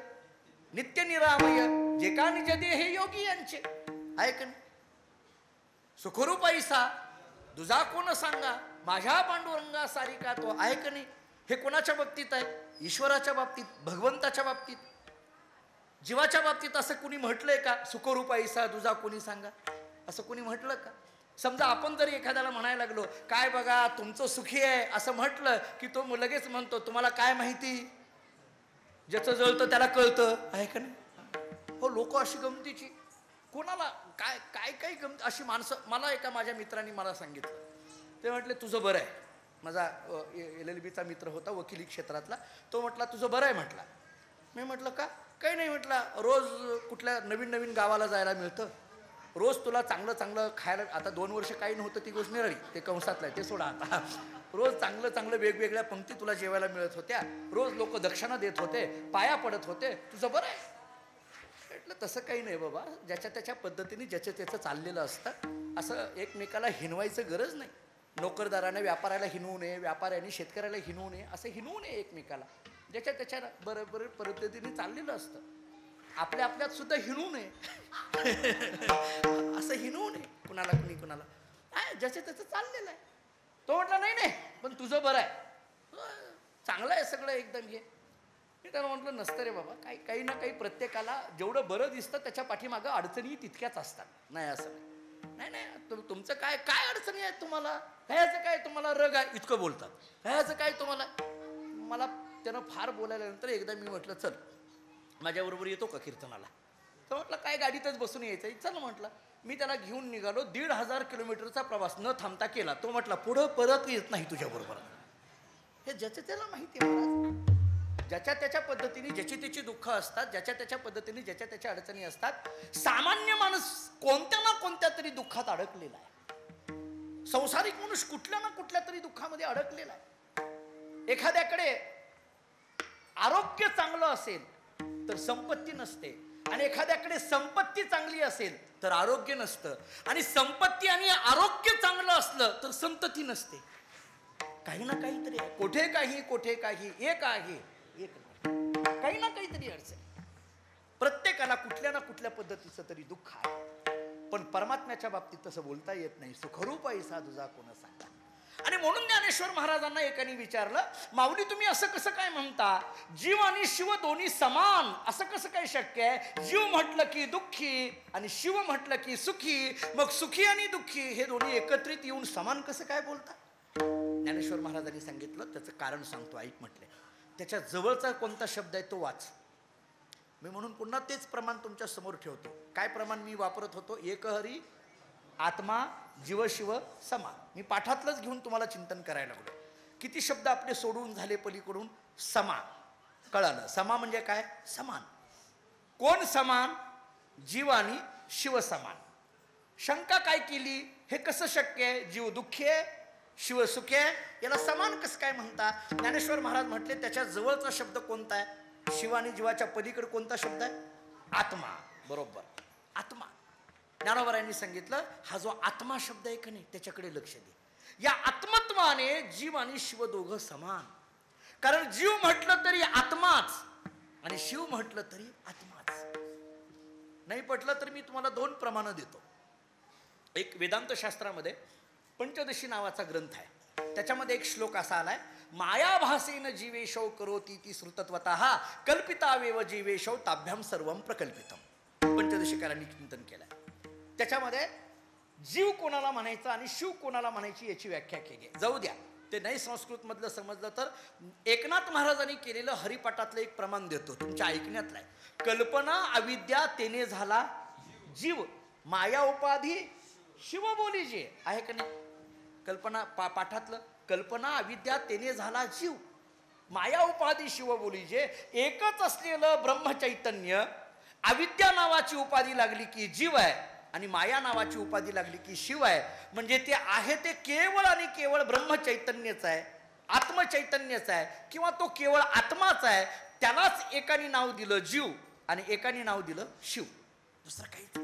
नित्य निरामय, जे का निज देह योगी यांचे. ऐक सुखरूप ऐसा दुजा कोण सांगा, माझ्या पांडुरंगा सारिका तो. ऐक नाही. हे कोणाच्या बाबतीत आहे? ईश्वराच्या बाबतीत, भगवंताच्या बाबतीत. जीवाच्या बाबतीत असं कुणी म्हटलंय का? सुखरूप ऐसा दुजा कोणी सांगा, असं कोणी म्हटलं का? समजा आपण जरी एखाद्याला म्हणायला लागलो, काय बघा तुमचं सुखी आहे असं म्हटलं की तो लगेच म्हणतो, तुम्हाला काय माहिती, ज्याचं जळतं त्याला कळतं. आहे का नाही? हो, लोक अशी गमतीची. कोणाला काय काय काय गमती अशी माणसं. मला एका माझ्या मित्रांनी मला सांगितलं, ते म्हटले तुझं बरं आहे. माझा LLBचा मित्र होता वकिली क्षेत्रातला. तो म्हटला तुझं बरं आहे म्हटला. मी म्हटलं का? काही नाही म्हटला, रोज कुठल्या नवीन नवीन गावाला जायला मिळतं, रोज तुला चांगलं चांगलं खायला. आता 2 वर्ष काही नव्हतं ती गोष्ट निराळी, ते कंसातलं आहे ते सोडा. आता रोज चांगलं चांगलं वेगवेगळ्या पंक्ती तुला जेवायला मिळत होत्या, रोज लोक दक्षिणा देत होते, पाया पडत होते, तुझं बरं आहे. म्हटलं तसं काही नाही बाबा, ज्याच्या त्याच्या पद्धतीने ज्याचं त्याचं चाललेलं असतं. असं एकमेकाला हिनवायचं गरज नाही. नोकरदाराने व्यापाऱ्याला हिनवू नये, व्यापाऱ्याने शेतकऱ्याला हिनवू नये, असं हिनवू नये एकमेकाला. ज्याच्या त्याच्या बरोबर पद्धतीने चाललेलं असतं. आपल्या आपल्यात सुद्धा हिणू नये. असं हिणू नये कुणाला कुणाला. ज्याचं त्याचं चाललेलं आहे. तो म्हटला नाही नाही पण तुझं बरं आहे, चांगलं आहे सगळं एकदम. हे मी त्याला म्हटलं नसतं रे बाबा, काही ना काही प्रत्येकाला जेवढं बरं दिसतं त्याच्या पाठीमागं अडचणी तितक्याच असतात. नाही असं नाही. नाही तुमचं काय काय अडचणी आहेत तुम्हाला, ह्याचं काय तुम्हाला रग आहे इतकं बोलतात, ह्याचं काय तुम्हाला. मला त्यानं फार बोलायल्यानंतर एकदा मी म्हटलं चल माझ्याबरोबर येतो का कीर्तनाला. तर म्हटलं काय गाडीतच बसून यायचं. चल म्हटलं. मी त्याला घेऊन निघालो. 1,500 किलोमीटरचा प्रवास न थांबता केला. तो म्हटला पुढं परत येत नाही तुझ्याबरोबर. हे ज्याच्या त्याला माहिती आहे महाराज. ज्याच्या त्याच्या पद्धतीने ज्याची त्याची दुःख असतात, ज्याच्या त्याच्या पद्धतीने ज्याच्या त्याच्या अडचणी असतात. सामान्य माणूस कोणत्या ना कोणत्या तरी दुःखात अडकलेला आहे. संसारिक मनुष्य कुठल्या ना कुठल्या तरी दुःखामध्ये अडकलेला आहे. एखाद्याकडे आरोग्य चांगलं असेल तर संपत्ती नसते, आणि एखाद्याकडे संपत्ती चांगली असेल तर आरोग्य नसतं, आणि संपत्ती आणि आरोग्य चांगलं असलं तर संतती नसते. काही ना काहीतरी आहे. कोठे काही एक आहे, एक नाही. काही ना काहीतरी अडचण. प्रत्येकाला कुठल्या ना कुठल्या पद्धतीचं तरी दुःख आहे. पण परमात्म्याच्या बाबतीत तसं बोलता येत नाही. सुखरूप ऐसा तुझा कोण सांगा. आणि म्हणून ज्ञानेश्वर महाराजांना एकाने विचारलं, माऊली तुम्ही असं कसं काय म्हणता, जीव आणि शिव दोन्ही समान असं कसं काय शक्य आहे? जीव म्हटलं की दुःखी आणि शिव म्हटलं की सुखी, मग सुखी आणि दुःखी हे दोन्ही एकत्रित येऊन समान कसं काय बोलता? ज्ञानेश्वर महाराजांनी सांगितलं, त्याचं कारण सांगतो ऐक म्हटले. त्याच्या जवळचा कोणता शब्द आहे तो वाच. मी म्हणून पुन्हा तेच प्रमाण तुमच्या समोर ठेवतो. काय प्रमाण मी वापरत होतो? एक हरी आत्मा जीव शिव समा. मी पाठातलंच घेऊन तुम्हाला चिंतन करायला लागलो. किती शब्द आपले सोडून झाले पलीकडून. समा कळालं. समा म्हणजे काय? समान. कोण समान? जीव आणि शिव समान. शंका काय केली? हे कसं शक्य आहे? जीव दुःखी आहे, शिव सुखी आहे, याला समान कसं काय म्हणता? ज्ञानेश्वर महाराज म्हटले त्याच्या जवळचा शब्द कोणता आहे? शिव आणि जीवाच्या पलीकडे कोणता शब्द आहे? आत्मा. बरोबर, आत्मा. ज्ञानोबरायांनी सांगितलं हा जो आत्मा शब्द आहे का नाही त्याच्याकडे लक्ष दे. या आत्मत्वाने जीव आणि शिव दोघं समान. कारण जीव म्हटलं तरी आत्माच आणि शिव म्हटलं तरी आत्माच. नाही पटलं तर मी तुम्हाला 2 प्रमाण देतो. एक वेदांत शास्त्रामध्ये पंचदशी नावाचा ग्रंथ आहे. त्याच्यामध्ये एक श्लोक असा आलाय, मायाभासेन जीवेशौ करोती ती श्रुतत्वतः कल्पितावेव जीवेशौ ताभ्याम सर्वम प्रकल्पितम. पंचदशीकारांनी चिंतन केलंय. त्याच्यामध्ये जीव कोणाला म्हणायचा आणि शिव कोणाला म्हणायची याची व्याख्या केली. जाऊ द्या, ते नाही संस्कृत मधलं समजलं तर एकनाथ महाराजांनी केलेलं हरिपाठातलं एक प्रमाण देतो, तुमच्या ऐकण्यातलं आहे. कल्पना अविद्या तेने झाला जीव, माया उपाधी शिव बोली जे आहे का नाही. कल्पना पाठातलं कल्पना अविद्या तेने झाला जीव, माया उपाधी शिव बोली जे. एकच असलेलं ब्रह्मचैतन्य अविद्या नावाची उपाधी लागली की जीव आहे आणि माया नावाची उपाधी लागली की शिव आहे. म्हणजे ते आहे ते केवळ आणि केवळ ब्रह्मचैतन्यच आहे, आत्मचैतन्यच आहे, किंवा तो केवळ आत्माच आहे. त्यालाच एकाने नाव दिलं जीव आणि एकाने नाव दिलं शिव. दुसरं काहीच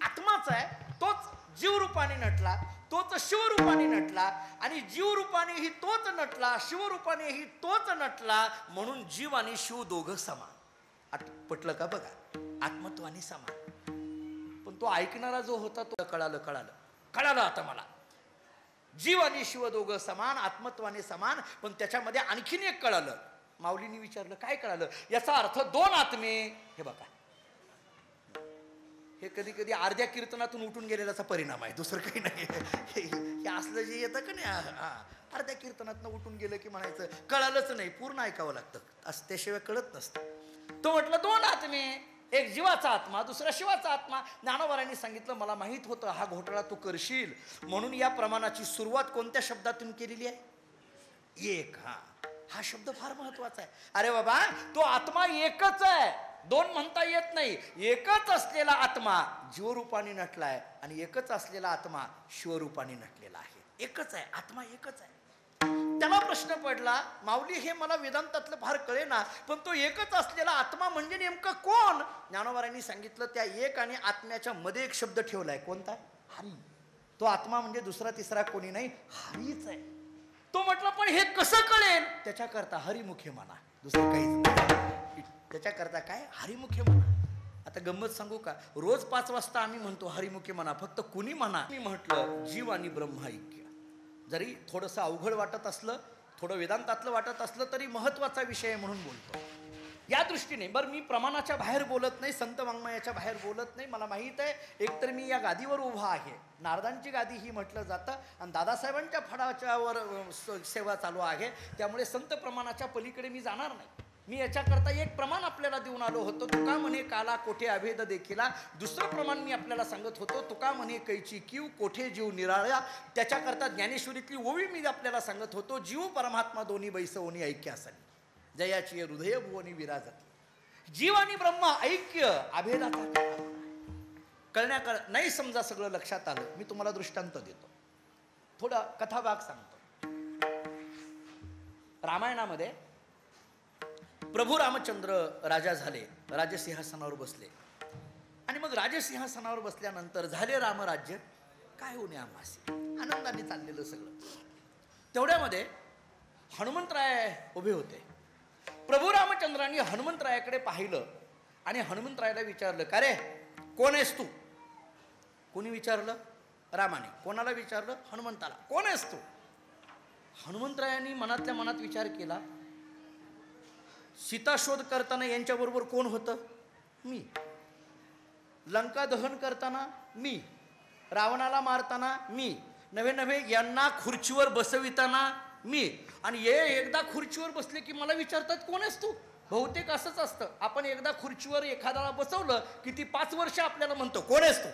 आत्माच आहे. तोच जीव रूपाने नटला, तोच शिवरूपाने नटला आणि जीव रूपानेही तोच नटला, शिवरूपानेही तोच नटला. म्हणून जीव आणि शिव दोघं समान. पटलं का बघा? आत्मत्वाने समान. पण तो ऐकणारा जो होता तो कळालं आता मला. जीव आणि शिव दोघं समान, आत्मत्वाने समान. पण त्याच्यामध्ये आणखीन एक कळालं. माऊलींनी विचारलं काय कळालं? याचा अर्थ 2 आत्मे. हे बघा, हे कधी कधी अर्ध्या कीर्तनातून उठून गेलेल्याचा परिणाम आहे, दुसरं काही नाही. हे असलं जे येतं का नाही, अर्ध्या कीर्तनातनं उठून गेलं की म्हणायचं कळालंच नाही, पूर्ण ऐकावं लागतं, असं त्याशिवाय कळत नसतं. तो म्हटलं 2 आत्मे, एक जीवाचा आत्मा, दुसरा शिवाचा आत्मा. ज्ञानोबरांनी सांगितलं मला माहित होतं हा घोटाळा तू करशील, म्हणून या प्रमाणाची सुरुवात कोणत्या शब्दातून केलेली आहे? एक. हा शब्द फार महत्वाचा आहे. अरे बाबा, तो आत्मा एकच आहे, 2 म्हणता येत नाही. एकच असलेला आत्मा जीवरूपाने नटलाय आणि एकच असलेला आत्मा शिवरूपाने नटलेला आहे. एकच आहे, आत्मा एकच आहे. त्याला प्रश्न पडला, माऊली हे मला वेदांतातलं फार कळेना, पण तो एकच असलेला आत्मा म्हणजे नेमकं कोण? ज्ञानोबरांनी सांगितलं त्या एक आणि आत्म्याच्या मध्ये एक शब्द ठेवलाय. कोणता? हरी. तो आत्मा म्हणजे दुसरा तिसरा कोणी नाही, हरीच आहे. तो म्हटलं पण हे कसं कळेल? त्याच्याकरता हरिमुखे म्हणा, दुसरं काहीच. त्याच्याकरता काय? हरिमुखे म्हणा. आता गंमत सांगू का? रोज 5 वाजता आम्ही म्हणतो हरिमुखे म्हणा, फक्त कुणी म्हणा. मी म्हटलं जीव आणि ब्रह्म ऐक्य. जरी थोडंसं अवघड वाटत असलं, थोडं वेदांतातलं वाटत असलं, तरी महत्वाचा विषय म्हणून बोलतो. या दृष्टीने बरं मी प्रमाणाच्या बाहेर बोलत नाही, संत वाङ्मयाच्या बाहेर बोलत नाही. मला माहीत आहे एकतर मी या गादीवर उभा आहे, नारदांची गादी ही म्हटलं जातं, आणि दादासाहेबांच्या फडाच्यावर सेवा चालू आहे, त्यामुळे संत प्रमाणाच्या पलीकडे मी जाणार नाही. मी याच्याकरता एक प्रमाण आपल्याला देऊन आलो होतो. तुका म्हणे काला कोठे अभेद देखिला. दुसरं प्रमाण मी आपल्याला सांगत होतो, तुका म्हणे कैची कीव कोठे जीव निराळा. त्याच्याकरता ज्ञानेश्वरीतली ओवी मी आपल्याला सांगत होतो, जीव परमात्मा दोन्ही बैसवणी ऐक्य असावी, जयाची हृदय भुवनी विराजती. जीव आणि ब्रह्म ऐक्य अभेदाचा कळण्याकर नाही. समजा सगळं लक्षात आलं, मी तुम्हाला दृष्टांत देतो, थोडा कथाभाग सांगतो. रामायणामध्ये प्रभू रामचंद्र राजा झाले, राजसिंहासनावर बसले, आणि मग राजसिंहासनावर बसल्यानंतर झाले रामराज्य काय होणे आम्हास, आनंदाने चाललेलं सगळं. तेवढ्यामध्ये हनुमंतराय उभे होते. प्रभू रामचंद्रांनी हनुमंतरायाकडे पाहिलं आणि हनुमंतरायाला विचारलं, का रे कोण आहेस तू? कोणी विचारलं? रामाने. कोणाला विचारलं? हनुमंताला. कोण आहेस तू? हनुमंतरायांनी मनातल्या मनात विचार केला, सीता शोध करताना यांच्याबरोबर कोण होतं? मी. लंका दहन करताना मी. रावणाला मारताना मी. नव्हे नव्हे यांना खुर्चीवर बसविताना मी. आणि हे एकदा खुर्चीवर बसले की मला विचारतात कोण आहेस तू? बहुतेक असंच असतं, आपण एकदा खुर्चीवर एखाद्याला बसवलं की ती 5 वर्ष आपल्याला म्हणतो कोण आहेस तू.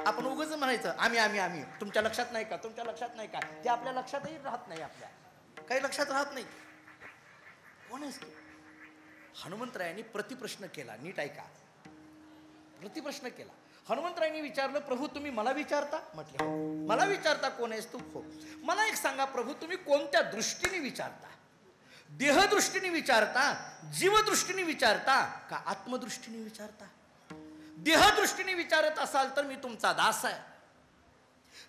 आपण उगाच म्हणायचं आम्ही आम्ही आम्ही. तुमच्या लक्षात नाही का? तुमच्या लक्षात नाही का? ते आपल्या लक्षातही राहत नाही, आपल्या काही लक्षात राहत नाही. कोण आहेस तू? हनुमंतरायांनी प्रतिप्रश्न केला. नीट ऐका, प्रतिप्रश्न केला. हनुमंतरायांनी विचारलं, प्रभू तुम्ही मला विचारता? म्हटले हो. मला विचारता कोण आहेस तू? हो. मला एक सांगा प्रभू, तुम्ही कोणत्या दृष्टीने विचारता? देहदृष्टीने विचारता, जीवदृष्टीने विचारता का आत्मदृष्टीने विचारता? देहदृष्टीने विचारत असाल तर मी तुमचा दास आहे,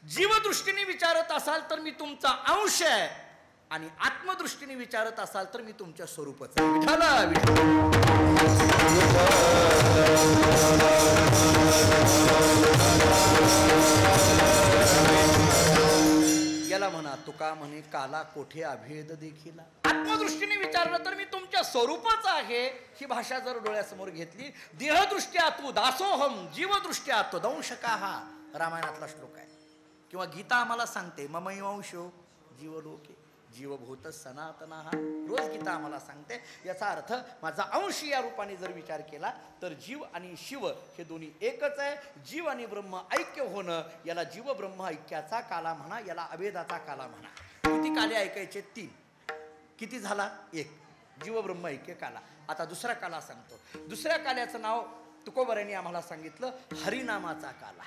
जीवदृष्टीने विचारत असाल तर मी तुमचा अंश आहे, आणि आत्मदृष्टीने विचारत असाल तर मी तुमच्या स्वरूपच आहे. विठाला याला म्हणा तुका म्हणे काला कोठे अभेद देखीला. आत्मदृष्टीने विचारलं तर मी तुमच्या स्वरूपच आहे, ही भाषा जर डोळ्यासमोर घेतली. देहदृष्ट्या तू दासोहम, जीवदृष्ट्या तो दंशका, हा रामायणातला श्लोक आहे. किंवा गीता आम्हाला सांगते ममैवंशो जीवलोके जीवभूत सनातना, हा रोज गीता आम्हाला सांगते. याचा अर्थ माझा अंश या रूपाने जर विचार केला तर जीव आणि शिव हे दोन्ही एकच आहे. जीव आणि ब्रह्म ऐक्य होणं याला जीव ब्रह्म ऐक्याचा काला म्हणा, याला अभेदाचा काला म्हणा. किती काले ऐकायचे? 3. किती झाला? 1. जीव ब्रह्म ऐक्य काला. आता दुसरा काला सांगतो. दुसऱ्या काल्याचं नाव तुकोबरांनी आम्हाला सांगितलं, हरिनामाचा काला.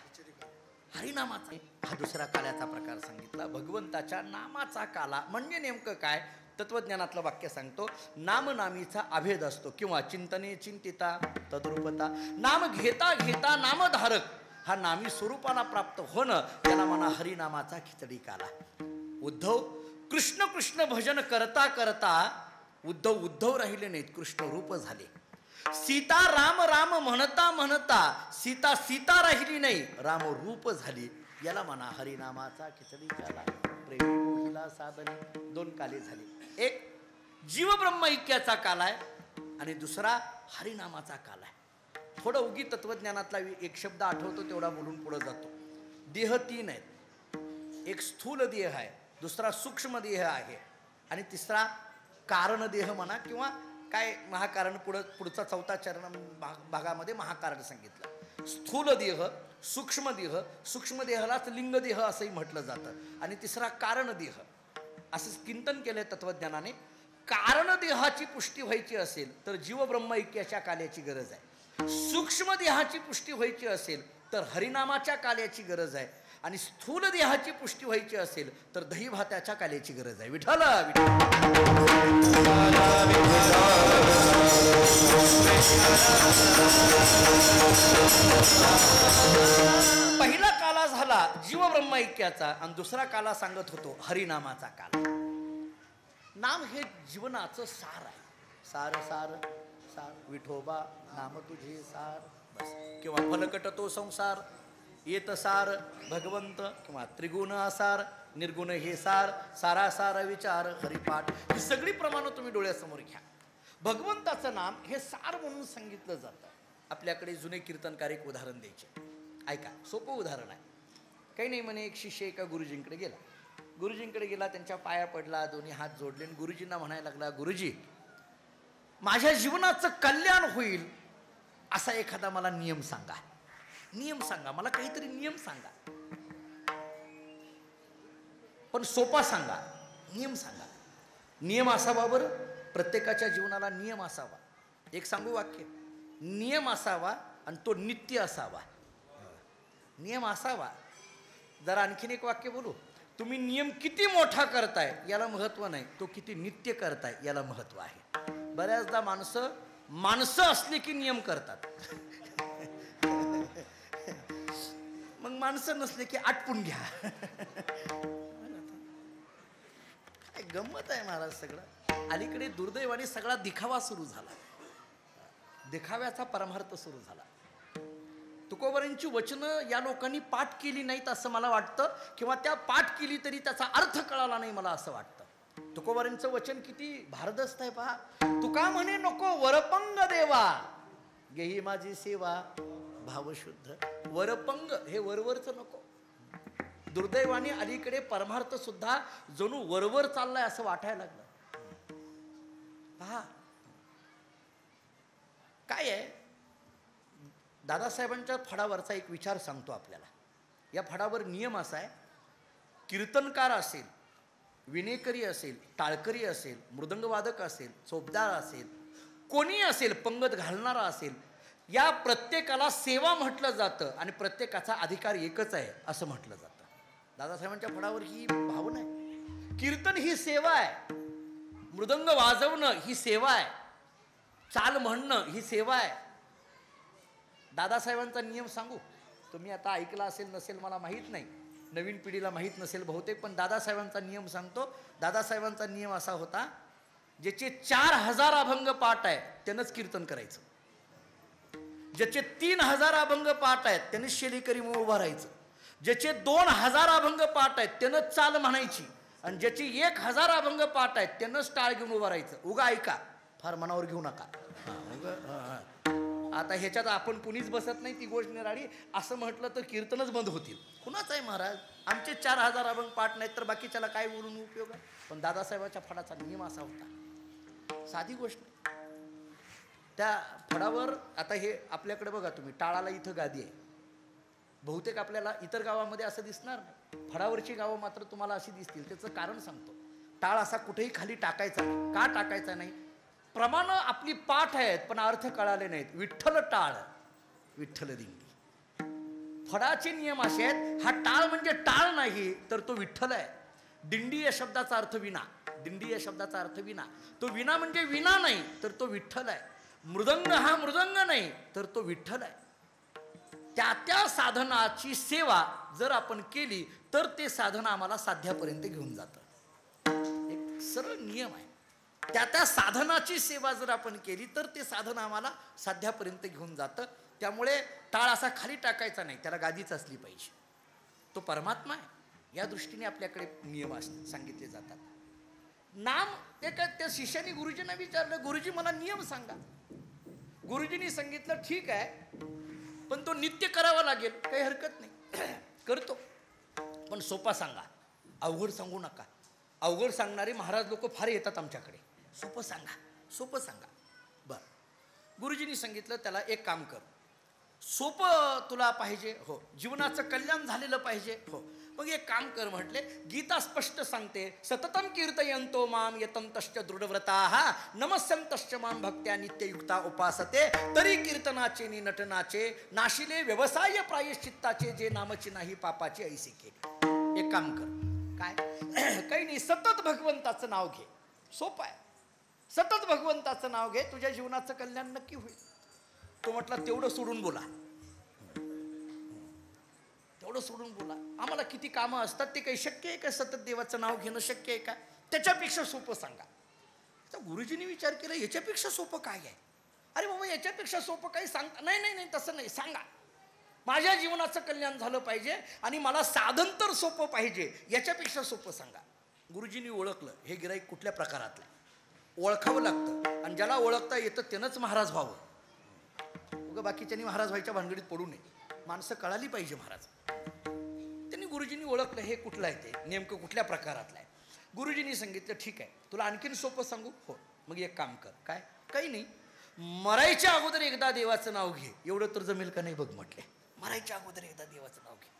हरिनामाचा हा दुसरा काल्याचा प्रकार सांगितला. भगवंताच्या नामाचा काला म्हणजे नेमकं काय? तत्वज्ञानातलं वाक्य सांगतो, नाम नामीचा अभेद असतो किंवा चिंतने चिंतिता तद्रूपता. नाम घेता घेता नामधारक हा नामी स्वरूपाला प्राप्त होणं त्याला म्हणा हरिनामाचा खिचडी काला. उद्धव कृष्ण कृष्ण भजन करता करता उद्धव राहिले नाहीत, कृष्ण रूप झाले. सीता राम राम म्हणता म्हणता सीता राहिली नाही, राम रूप झाली. याला म्हणा हरिनामाचा खिचडी काला. प्रेमी मोहिला साधने. 2 काले झाले. एक जीव ब्रह्म ऐक्याचा काला आहे आणि दुसरा हरिनामाचा काला आहे. थोडं उगी तत्वज्ञानातला एक शब्द आठवतो तेवढा बोलून पुढे जातो. देह 3 आहेत. एक स्थूल देह आहे, दुसरा सूक्ष्म देह आहे आणि तिसरा कारण देह म्हणा किंवा काय महाकारण. पुढचा 4था चरण भागामध्ये महाकारण सांगितलं. स्थूल देह, सूक्ष्म देह, सूक्ष्म देहालाच लिंग देह असंही म्हटलं जातं, आणि तिसरा कारण देह. असं चिंतन केलंय तत्वज्ञानाने. कारण देहाची पुष्टी व्हायची असेल तर जीव ब्रह्म ऐक्याच्या काल्याची गरज आहे. सूक्ष्म देहाची पुष्टी व्हायची असेल तर हरिनामाच्या काल्याची गरज आहे, आणि स्थूल देहाची पुष्टी व्हायची असेल तर दही भाताच्या काल्याची गरज आहे. विठ्ठल पहिला काला झाला जीव ब्रह्म ऐक्याचा आणि दुसरा काला सांगत होतो हरिनामाचा काला. नाम हे जीवनाचं सार आहे. सार सार सार विठोबा नाम तुझे सार. बस. किंवा फलकट तो संसार, येत सार भगवंत, किंवा त्रिगुण असार, निर्गुण हे सार, सारासार विचार हरिपाठ. ही सगळी प्रमाणं तुम्ही डोळ्यासमोर घ्या. भगवंताचं नाम हे सार म्हणून सांगितलं जातं. आपल्याकडे जुने कीर्तनकार एक उदाहरण द्यायचे. ऐका, सोपं उदाहरण आहे. काही नाही म्हणे, एक शिष्य एका गुरुजींकडे गेला. गुरुजींकडे गेला, त्यांच्या पाया पडला, दोन्ही हात जोडले, गुरुजींना म्हणायला लागला, गुरुजी माझ्या जीवनाचं कल्याण होईल असा एखादा मला नियम सांगा. नियम सांगा, मला काहीतरी नियम सांगा, पण सोपा सांगा. नियम सांगा. नियम असावा बरं, प्रत्येकाच्या जीवनाला नियम असावा. एक सांगू वाक्य, नियम असावा आणि तो नित्य असावा. नियम असावा. जरा आणखीन एक वाक्य बोलू. तुम्ही नियम किती मोठा करताय याला महत्व नाही, तो किती नित्य करताय याला महत्व आहे. बऱ्याचदा माणसं असली की नियम करतात, मग माणसं नसले की आटपून घ्या. काय गंमत आहे महाराज सगळं. अलीकडे दुर्दैवाने सगळा दिखावा सुरू झाला, दिखाव्याचा परमार्थ सुरू झाला. तुकोबरांची वचनं या लोकांनी पाठ केली नाहीत असं मला वाटतं, किंवा त्या पाठ केली तरी त्याचा अर्थ कळाला नाही मला असं वाटतं. तुकोबरांचं वचन किती भारदस्त आहे पहा. तुका म्हणे नको वरपंग देवा, गेही माझी सेवा भावशुद्ध. वरपंग हे वरवरचं नको. दुर्दैवाने अलीकडे परमार्थ सुद्धा जणू वरवर चाललाय असं वाटायला लागलं. पहा काय आहे, दादासाहेबांच्या फडावरचा एक विचार सांगतो आपल्याला. या फडावर नियम असा आहे, कीर्तनकार असेल विणेकरी असेल, टाळकरी असेल, मृदंगवादक असेल, चोपदार असेल, कोणी असेल, पंगत घालणारा असेल, या प्रत्येकाला सेवा म्हटलं जातं आणि प्रत्येकाचा अधिकार एकच आहे असं म्हटलं जातं. दादासाहेबांच्या फळावर ही भावना आहे. कीर्तन ही सेवा आहे, मृदंग वाजवणं ही सेवा आहे, चाल म्हणणं ही सेवा आहे. दादासाहेबांचा नियम सांगू, तुम्ही आता ऐकला असेल नसेल मला माहीत नाही, नवीन पिढीला माहीत नसेल बहुतेक, पण दादासाहेबांचा नियम सांगतो. दादासाहेबांचा नियम असा होता, ज्याचे 4000 अभंग पाठ आहे त्यानंच कीर्तन करायचं, ज्याचे 3000 अभंग पाठ आहेत त्याने शेलीकरी म्हणून उभं राहायचं, ज्याचे 2000 अभंग पाठ आहेत त्यानं चाल म्हणायची, आणि ज्याचे 1000 अभंग पाठ आहेत त्यानंच टाळ घेऊन उभं राहायचं. उगा ऐका, फार मनावर घेऊ नका. आता ह्याच्यात आपण कुणीच बसत नाही, ती गोष्ट निराळी. असं म्हटलं तर कीर्तनच बंद होतील. कुणाच आहे महाराज, आमचे 4000 अभंग पाठ नाहीत तर बाकीच्याला काय बोलून उपयोग आहे. पण दादासाहेबाच्या फडाचा नियम असा होता, साधी गोष्ट. त्या फडावर आता हे आपल्याकडे बघा तुम्ही, टाळाला इथं गादी आहे, बहुतेक आपल्याला इतर गावामध्ये असं दिसणार नाही. फडावरची गावं मात्र तुम्हाला अशी दिसतील. त्याचं कारण सांगतो. टाळ असा कुठेही खाली टाकायचा नाही. का टाकायचा नाही? प्रमाण आपली पाठ आहेत पण अर्थ कळाले नाहीत. विठ्ठल टाळ, विठ्ठल दिंडी. फडाचे नियम असे आहेत, हा टाळ म्हणजे टाळ नाही तर तो विठ्ठल आहे. दिंडी या शब्दाचा अर्थ विना, दिंडी या शब्दाचा अर्थ विना. तो विना म्हणजे विना नाही तर तो विठ्ठल आहे. मृदंग हा मृदंग नाही तर तो विठ्ठल आहे. त्या साधनाची सेवा जर आपण केली तर ते साधन आम्हाला साध्यापर्यंत घेऊन जातं. एक सरळ नियम आहे. त्या साधनाची सेवा जर आपण केली तर ते साधन आम्हाला साध्यापर्यंत घेऊन जातं. त्यामुळे टाळ असा खाली टाकायचा नाही, त्याला गादीच असली पाहिजे. तो परमात्मा आहे या दृष्टीने आपल्याकडे नियम सांगितले जातात. नाम ते काय, त्या शिष्याने गुरुजींना विचारलं, गुरुजी मला नियम सांगा. गुरुजींनी सांगितलं ठीक आहे, पण तो नित्य करावा लागेल, काही हरकत नाही, करतो, पण सोपा सांगा, अवघड सांगू नका. अवघड सांगणारे महाराज लोक फार येतात आमच्याकडे. सोपं सांगा, सोपं सांगा. बरं, गुरुजींनी सांगितलं त्याला एक काम कर, सोपं तुला पाहिजे, हो, जीवनाचं कल्याण झालेलं पाहिजे, हो, मग एक काम कर म्हटले, गीता स्पष्ट सांगते, सततम कीर्तयंतो माम यतंतश्च दृढव्रताः नमस्यंतश्च माम भक्त्या नित्ययुक्ता उपासते तरी कीर्तनाचे नि नटनाचे नाशिले व्यवसाय प्रायश्चित्ताचे जे नामची नाही पापाची ऐसी केली. एक काम कर, काय? काही नाही, सतत भगवंताचं नाव घे. सोपं आहे. सतत भगवंताचं नाव घे, तुझ्या जीवनाचं कल्याण नक्की होईल. तो म्हटला तेवढं सोडून बोला, तेवढं सोडून बोला. आम्हाला किती कामं असतात, ते काही शक्य आहे का सतत देवाचं नाव घेणं शक्य आहे का? त्याच्यापेक्षा सोपं सांगा. तर गुरुजींनी विचार केला, याच्यापेक्षा सोपं काय आहे? अरे बाबा, याच्यापेक्षा सोपं काही सांगता? नाही नाही नाही, तसं नाही, सांगा. माझ्या जीवनाचं कल्याण झालं पाहिजे आणि मला साधन तर सोपं पाहिजे, याच्यापेक्षा सोपं सांगा. गुरुजींनी ओळखलं हे गिराईक कुठल्या प्रकारातलं. ओळखावं लागतं आणि ज्याला ओळखता येतं त्यानंच महाराज व्हावं. उगा बाकीच्यांनी महाराज व्हायच्या भानगडीत पडू नये. माणसं कळाली पाहिजे महाराज. त्यांनी गुरुजींनी ओळखलं हे कुठलं आहे, ते नेमकं कुठल्या प्रकारातलं आहे. गुरुजींनी सांगितलं ठीक आहे, तुला आणखीन सोपं सांगू, हो, मग एक काम कर. काय? काही नाही, मरायच्या अगोदर एकदा देवाचं नाव घे, एवढं तर जमेल का नाही बघ म्हटले. मरायच्या अगोदर एकदा देवाचं नाव घे.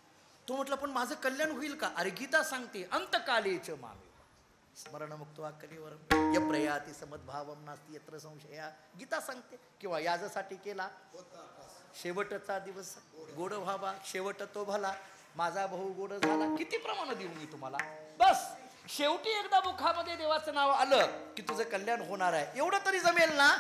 तो म्हटलं पण माझं कल्याण होईल का? अरे गीता सांगते, अंतकालेच मामे स्मरणमुक्त्वा कलेवरम यप्रयाति समद्भावम नास्ति यत्र संशया. गीता सांगते. किंवा याजसाठी केला शेवटचा दिवस गोड व्हावा, शेवट तो भला, माझा भाऊ गोड झाला. किती प्रमाण देऊ मी तुम्हाला? बस शेवटी एकदा मुखामध्ये देवाचं नाव आलं की तुझं कल्याण होणार आहे. एवढं तरी जमेल ना?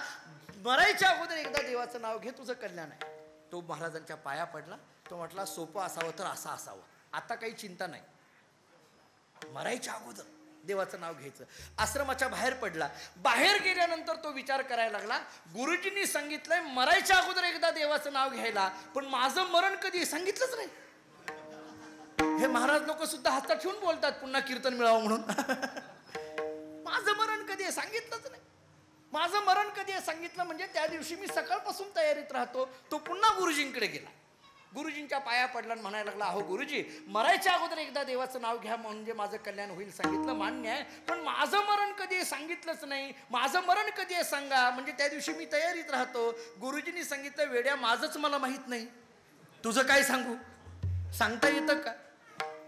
मरायच्या अगोदर एकदा देवाचं नाव घे, तुझं कल्याण आहे. तो महाराजांच्या पाया पडला. तो म्हटला सोपं असावं तर असं असावं, आता काही चिंता नाही. मरायच्या अगोदर देवाचं नाव घ्यायचं. आश्रमाच्या बाहेर पडला. बाहेर गेल्यानंतर तो विचार करायला लागला, गुरुजींनी सांगितलंय मरायच्या अगोदर एकदा देवाचं नाव घ्यायला, पण माझं मरण कधी सांगितलंच नाही. हे महाराज लोक सुद्धा हातात ठेवून बोलतात पुन्हा कीर्तन मिळावं म्हणून. माझं मरण कधी आहे सांगितलंच नाही. माझं मरण कधी आहे सांगितलं म्हणजे त्या दिवशी मी सकाळपासून तयारीत राहतो. तो पुन्हा गुरुजींकडे गेला. गुरुजींच्या पाया पडला आणि म्हणायला लागला, अहो गुरुजी, मरायच्या अगोदर एकदा देवाचं नाव घ्या म्हणजे माझं कल्याण होईल. सांगितलं मान्य आहे, पण माझं मरण कधी आहे सांगितलंच नाही. माझं मरण कधी आहे सांगा म्हणजे त्या दिवशी मी तयारीत राहतो. गुरुजींनी सांगितलं, वेड्या, माझंच मला माहित नाही, तुझं काय सांगू? सांगता येतं का?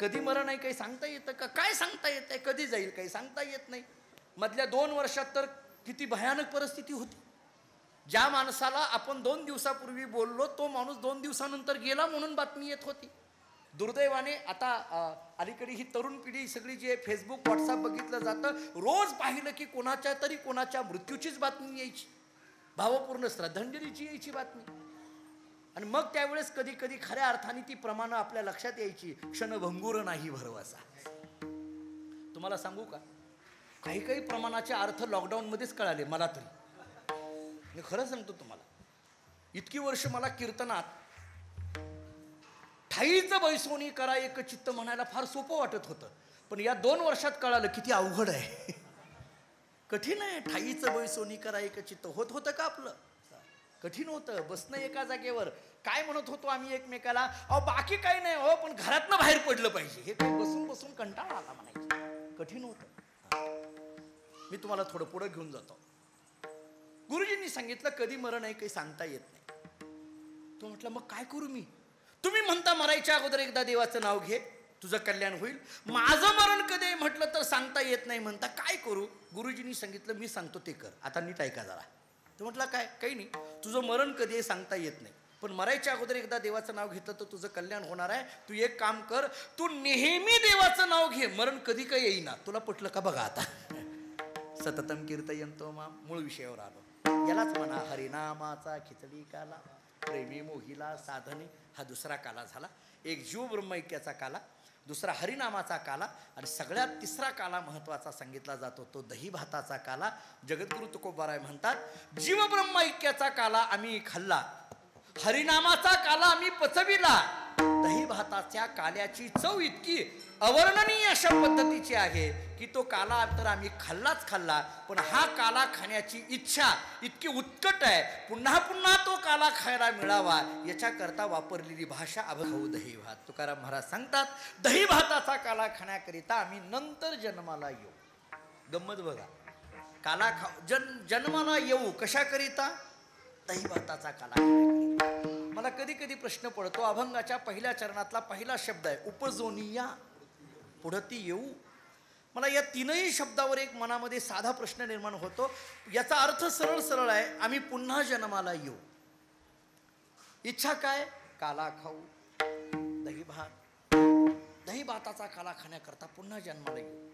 कधी मरण आहे काही सांगता येतं का? काय सांगता येतंय? कधी जाईल काही सांगता येत नाही. मधल्या 2 वर्षात तर किती भयानक परिस्थिती होती. ज्या माणसाला आपण 2 दिवसापूर्वी बोललो तो माणूस 2 दिवसानंतर गेला म्हणून बातमी येत होती. दुर्दैवाने आता अलीकडे ही तरुण पिढी सगळी जी आहे, फेसबुक व्हॉट्सअप बघितलं जातं, रोज पाहिलं की कोणाच्या मृत्यूचीच बातमी यायची, भावपूर्ण श्रद्धांजलीची यायची बातमी. आणि मग त्यावेळेस कधी कधी खऱ्या अर्थाने ती प्रमाणं आपल्या लक्षात यायची. क्षणभंगुर नाही भरवसा. तुम्हाला सांगू का, काही काही प्रमाणाचे अर्थ लॉकडाऊनमध्येच कळाले मला तरी. मी खरं सांगतो तुम्हाला, इतकी वर्ष मला कीर्तनात ठाईचं बैसोनी करा एक चित्त म्हणायला फार सोपं वाटत होतं, पण या 2 वर्षात कळालं किती अवघड आहे, कठीण आहे. ठाईचं बैसोनी करा एक चित्त होत होतं का आपलं? कठीण होतं. बसणं एका जागेवर. काय म्हणत होतो आम्ही एकमेकाला, अहो बाकी काही नाही हो, पण घरातनं बाहेर पडलं पाहिजे. हे काही बसून बसून कंटाळा आला म्हणायचं. कठीण होतं. मी तुम्हाला थोडं पुढं घेऊन जातो. गुरुजींनी सांगितलं कधी मरण आहे काही सांगता येत नाही. तो म्हटलं मग काय करू मी? तुम्ही म्हणता मरायच्या अगोदर एकदा देवाचं नाव घे, तुझं कल्याण होईल. माझं मरण कधी आहे म्हटलं तर सांगता येत नाही म्हणता, काय करू? गुरुजींनी सांगितलं मी सांगतो ते कर. आता नीट ऐका जरा. तो म्हटलं काय? काही नाही, तुझं मरण कधी आहे सांगता येत नाही, पण मरायच्या अगोदर एकदा देवाचं नाव घेतलं तर तुझं कल्याण होणार आहे. तू एक काम कर, तू नेहमी देवाचं नाव घे, मरण कधी काही येईना. तुला पटलं का बघा आता. सततम कीर्तयंतो माम. मूळ विषयावर आलो. यालाच म्हणा हरिनामाचा खिचडी काला, प्रेमी मोहिला साधने. हा दुसरा काला झाला. एक जीव ब्रह्मैक्याचा काला, दुसरा हरिनामाचा काला, आणि सगळ्यात तिसरा काला महत्वाचा सांगितला जातो तो दही भाताचा काला. जगद्गुरु तुकोबाराय म्हणतात जीव ब्रह्मैक्याचा काला आम्ही खाल्ला, हरिनामाचा काला आम्ही पचविला. दही भाताच्या काल्याची चव इतकी अवर्णनीय अशा पद्धतीची आहे की तो काला तर आम्ही खाल्लाच खाल्ला, पण हा काला खाण्याची इच्छा इतकी उत्कट आहे, पुन्हा पुन्हा तो काला खायला मिळावा याच्याकरता वापरलेली भाषा अभखाऊ दही भात. तुकाराम महाराज सांगतात दही भाताचा काला खाण्याकरिता आम्ही नंतर जन्माला येऊ. गंमत बघा, काला जन्माला येऊ कशाकरिता? दही भाताचा काला खाण्याकरिता. मला कधी कधी प्रश्न पडतो, अभंगाच्या पहिल्या चरणातला पहिला शब्द आहे उपजोनिया, पुढं ती येऊ. मला या 3ही शब्दावर एक मनामध्ये साधा प्रश्न निर्माण होतो. याचा अर्थ सरळ सरळ आहे, आम्ही पुन्हा जन्माला येऊ. इच्छा काय? काला खाऊ, दही भात. दही भाताचा काला खाण्याकरता पुन्हा जन्माला येऊ.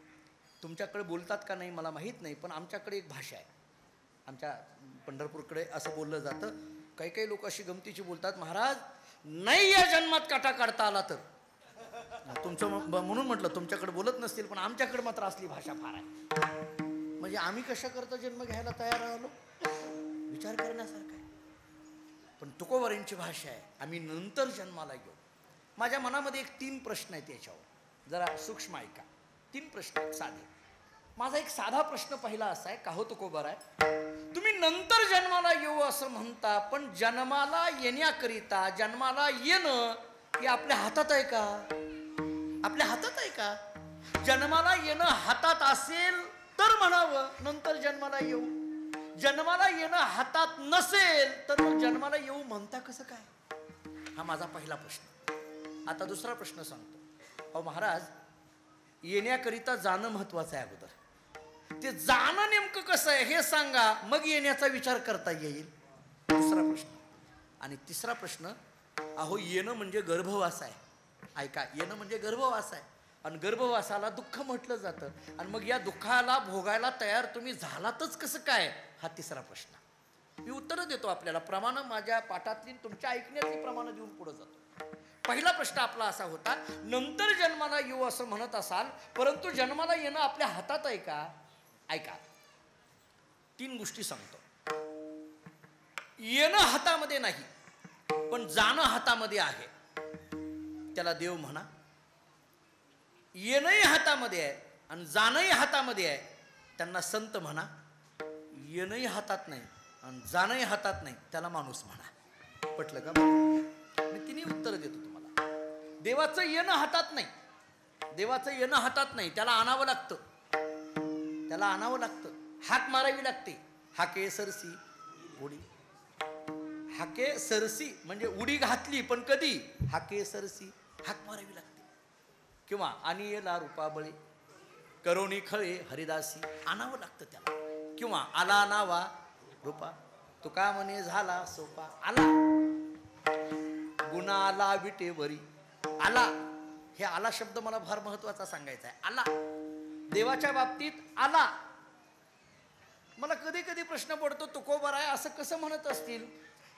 तुमच्याकडे बोलतात का नाही मला माहीत नाही, पण आमच्याकडे एक भाषा आहे. आमच्या पंढरपूरकडे असं बोललं जातं. काही काही लोक अशी गमतीची बोलतात, महाराज नाही या जन्मात काटा काढता आला तर. तुमचं म्हणून म्हटलं तुमच्याकडे बोलत नसतील, पण आमच्याकडे मात्र असली भाषा फार आहे. म्हणजे आम्ही कशा करता जन्म घ्यायला तयार आलो, विचार करण्यासारखा आहे. पण तुकोबारांची भाषा आहे आम्ही नंतर जन्माला येऊ. माझ्या मनामध्ये एक 3 प्रश्न आहेत याच्यावर, जरा सूक्ष्म ऐका. 3 प्रश्न आहेत साधे. माझा एक साधा प्रश्न पहिला असा आहे, का हो तुकोबाराय, तुम्ही नंतर जन्माला येऊ असं म्हणता, पण जन्माला येण्याकरिता जन्माला येणं हे आपल्या हातात आहे का? आपल्या हातात आहे का? जन्माला येणं हातात असेल तर म्हणावं नंतर जन्माला येऊ. जन्माला येणं हातात नसेल तर मग जन्माला येऊ म्हणता कसं काय? हा माझा पहिला प्रश्न. आता दुसरा प्रश्न सांगतो. अहो महाराज, येण्याकरिता जाणं महत्वाचं आहे अगोदर. ते जाणं नेमकं कसं आहे हे सांगा, मग येण्याचा विचार करता येईल. दुसरा प्रश्न. आणि तिसरा प्रश्न, अहो येणं म्हणजे गर्भवास आहे. ऐका, येणं म्हणजे गर्भवास आहे, आणि गर्भवासाला दुःख म्हटलं जातं, आणि मग या दुःखाला भोगायला तयार तुम्ही झालातच कसं काय? हा तिसरा प्रश्न. मी उत्तरं देतो आपल्याला, प्रमाणं माझ्या पाठातली तुमच्या ऐकण्यातली प्रमाणं देऊन पुढे जातो. पहिला प्रश्न आपला असा होता, नंतर जन्माला येऊ असं म्हणत असाल, परंतु जन्माला येणं आपल्या हातात आहे का? ऐका, 3 गोष्टी सांगतो. येणं हातामध्ये नाही, पण जाणं हातामध्ये आहे. त्याला देव म्हणा. येणंही हातामध्ये आहे आणि जाणंही हातामध्ये आहे, त्यांना संत म्हणा. येणंही हातात नाही आणि जाणंही हातात नाही, त्याला माणूस म्हणा. पटलं का? मी 3ही उत्तर देतो तुम्हाला. देवाचं येणं हातात नाही, देवाचं येणं हातात नाही, त्याला आणावं लागतं. त्याला आणावं लागतं, हाक मारावी लागते. हाके सरसी उडी. हाके सरसी म्हणजे उडी घातली, पण कधी? हाके सरसी, हाक मारावी लागते. किंवा आणि येला रूपाबळे करोनी खळे हरिदासी आणावं लागतं त्याला. किंवा आला नावा रूपा तुका म्हणे झाला सोपा. आला गुन्हा आला विटेवरी. आला हे आला शब्द मला फार महत्वाचा सांगायचा आहे. आला देवाच्या बाबतीत आला. मला कधी कधी प्रश्न पडतो तुकोबर आहे असं कसं म्हणत असतील.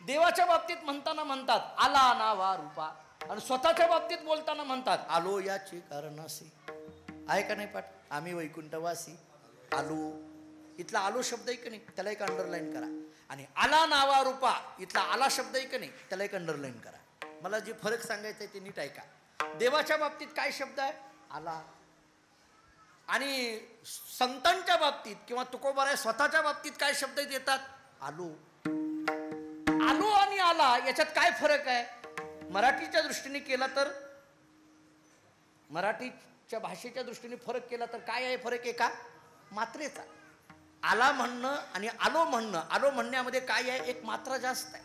देवाच्या बाबतीत म्हणताना म्हणतात आला नावा रूपा आणि स्वतःच्या बाबतीत बोलताना म्हणतात आलो याची कारणासी. आहे का नाही पाठ. आम्ही वैकुंठवासी आलो. इथला आलो शब्द आहे का नाही त्याला एक अंडरलाईन करा. आणि आला नावा रूपा इथला आला शब्द आहे का नाही त्याला एक अंडरलाईन करा. मला जे फरक सांगायचा आहे ते नीट ऐका. देवाच्या बाबतीत काय शब्द आहे आला. आणि संतांच्या बाबतीत किंवा तुकोबाराय स्वतःच्या बाबतीत काय शब्द येतात आलो. आलो आणि आला याच्यात काय फरक आहे. मराठीच्या दृष्टीने केला तर मराठीच्या भाषेच्या दृष्टीने फरक केला तर काय आहे फरक. एका मात्रेचा. आला म्हणणं आणि आलो म्हणणं. आलो म्हणण्यामध्ये काय आहे एक मात्रा जास्त आहे.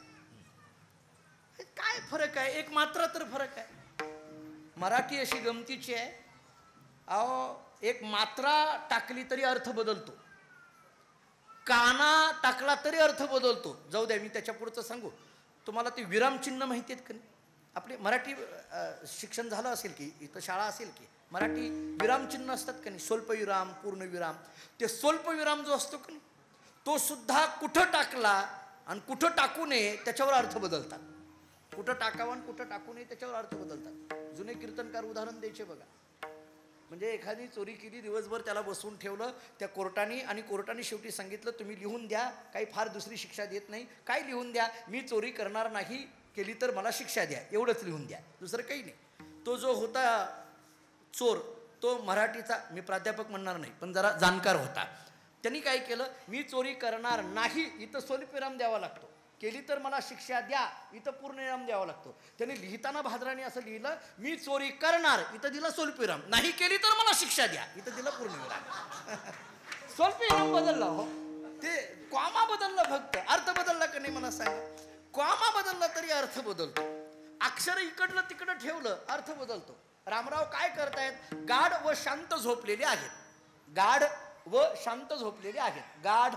काय फरक आहे. एक मात्रा तर फरक आहे. मराठी अशी गमतीची आहे. अहो एक मात्रा टाकली तरी अर्थ बदलतो. काना टाकला तरी अर्थ बदलतो. जाऊ द्या मी त्याच्या पुढचं सांगू. तुम्हाला ते विरामचिन्ह माहिती आहेत का नाही. आपले मराठी शिक्षण झालं असेल की इथं शाळा असेल की मराठी विरामचिन्ह असतात का नाही. स्वल्पविराम पूर्णविराम. ते स्वल्पविराम जो असतो का नाही तो सुद्धा कुठं टाकला आणि कुठं टाकू नये त्याच्यावर अर्थ बदलतात. कुठं टाकावं आणि कुठं टाकू नये त्याच्यावर अर्थ बदलतात. जुने कीर्तनकार उदाहरण द्यायचे बघा. म्हणजे एखादी चोरी केली दिवसभर त्याला बसवून ठेवलं त्या कोर्टाने आणि कोर्टाने शेवटी सांगितलं तुम्ही लिहून द्या. काही फार दुसरी शिक्षा देत नाही. काय लिहून द्या मी चोरी करणार नाही. केली तर मला शिक्षा द्या. एवढंच लिहून द्या. दुसरं काही नाही. तो जो होता चोर तो मराठीचा मी प्राध्यापक म्हणणार नाही पण जरा जाणकार होता. त्यांनी काय केलं मी चोरी करणार नाही इथं स्वल्पविराम द्यावा लागतो. केली तर मला शिक्षा द्या इथं पूर्णविराम द्यावा लागतो. त्यांनी लिहिताना भाद्राने असं लिहिलं मी चोरी करणार इथं दिलं स्वल्पविराम. नाही केली तर मला शिक्षा द्या इथं दिलं पूर्णविराम. स्वल्पविराम बदलला हो. ते कॉमा बदलला फक्त. अर्थ बदलला का नाही मला सांगा. कॉमा बदलला तरी अर्थ बदलतो. अक्षर इकडलं तिकडं ठेवलं अर्थ बदलतो. रामराव काय करतायत गाढ व शांत झोपलेले आहेत. गाढ व शांत झोपलेले आहेत. गाढ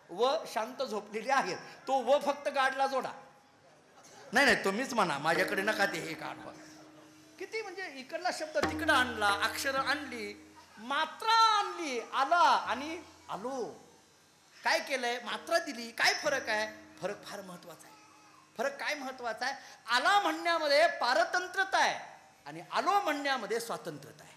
व शांत झोपलेले आहेत. तो व फक्त गाढला जोडा. नाही नाही तुम्हीच म्हणा माझ्याकडे नका ते हे गाढ. किती म्हणजे इकडला शब्द तिकडं आणला. अक्षर आणली मात्रा आणली. आला आणि आलो. काय केलंय मात्रा दिली. काय फरक आहे. फरक फार महत्वाचा आहे. फरक काय महत्वाचा आहे. आला म्हणण्यामध्ये पारतंत्र्यता आहे आणि आलो म्हणण्यामध्ये स्वातंत्र्यता आहे.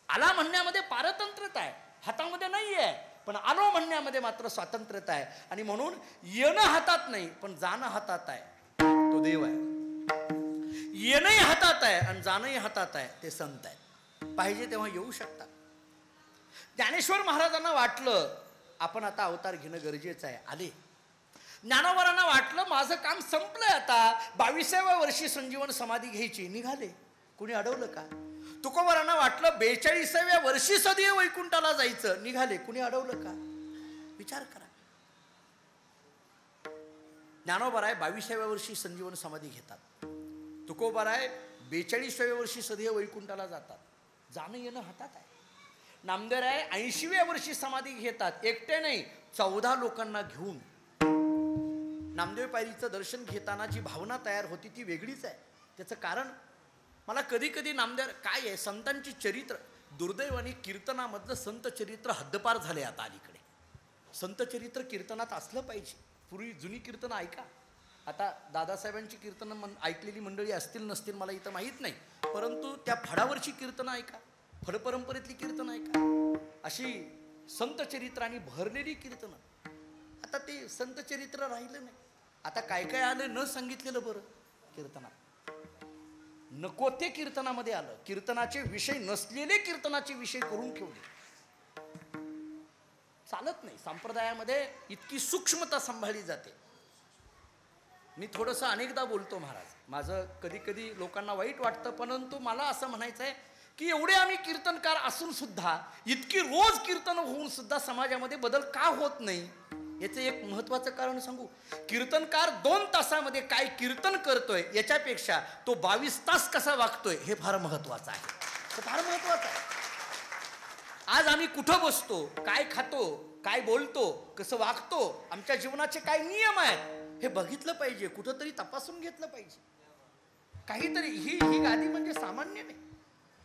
आला म्हणण्यामध्ये पारतंत्र्यता आहे हातामध्ये नाही आहे. पण आलो म्हणण्यामध्ये मात्र स्वातंत्र्यता आहे. आणि म्हणून येणं हातात नाही पण जाणं हातात आहे तो देव आहे. येणंही हातात आहे आणि जाणंही हातात आहे ते संत आहे. पाहिजे तेव्हा येऊ शकतात. ज्ञानेश्वर महाराजांना वाटलं आपण आता अवतार घेणं गरजेचं आहे. आले. ज्ञानोबरांना वाटलं माझं काम संपलंय आता. 22व्या वर्षी संजीवन समाधी घ्यायची. निघाले. कुणी अडवलं का. तुकोबारांना वाटलं 42व्या वर्षी सदैव वैकुंठाला जायचं. निघाले. कुणी अडवलं का. विचार करा. ज्ञानोबराय 22व्या वर्षी संजीवन समाधी घेतात. तुकोबाराय 42व्या वर्षी सदैव वैकुंठाला जातात. जाणं येणं हातात आहे. नामदेवराय 80व्या वर्षी समाधी घेतात. एकटे नाही 14 लोकांना घेऊन. नामदेव पायरीचं दर्शन घेताना जी भावना तयार होती ती वेगळीच आहे. त्याचं कारण मला कधी कधी नामदेव काय आहे संतांची चरित्र दुर्दैवाने कीर्तनामधलं संत चरित्र हद्दपार झाले आता अलीकडे. संत चरित्र कीर्तनात असलं पाहिजे. पूर्वी जुनी कीर्तनं ऐका. आता दादासाहेबांची कीर्तनं ऐकलेली मंडळी असतील नसतील मला इथं माहीत नाही. परंतु त्या फडावरची कीर्तनं ऐका. फड परंपरेतली कीर्तनं ऐका. अशी संत चरित्रांनी भरलेली कीर्तनं. आता ते संत चरित्र राहिलं नाही. आता काय काय आलं न सांगितलेलं बरं कीर्तनात. नको ते कीर्तनामध्ये आलं. कीर्तनाचे विषय नसलेले कीर्तनाचे विषय करून ठेवले. चालत नाही. संप्रदायामध्ये इतकी सूक्ष्मता सांभाळली जाते. मी थोडंसं अनेकदा बोलतो महाराज. माझं कधी कधी लोकांना वाईट वाटतं परंतु मला असं म्हणायचं आहे की एवढे आम्ही कीर्तनकार असून सुद्धा इतकी रोज कीर्तन होऊन सुद्धा समाजामध्ये बदल का होत नाही याचं एक महत्त्वाचं कारण सांगू. कीर्तनकार 2 तासामध्ये काय कीर्तन करतोय याच्यापेक्षा तो 22 तास कसा वागतोय हे फार महत्त्वाचं आहे. हे फार महत्वाचं आहे. आज आम्ही कुठं बसतो, काय खातो, काय बोलतो, कसं वागतो, आमच्या जीवनाचे काय नियम आहेत हे बघितलं पाहिजे, कुठंतरी तपासून घेतलं पाहिजे. काहीतरी ही गादी म्हणजे सामान्य नाही.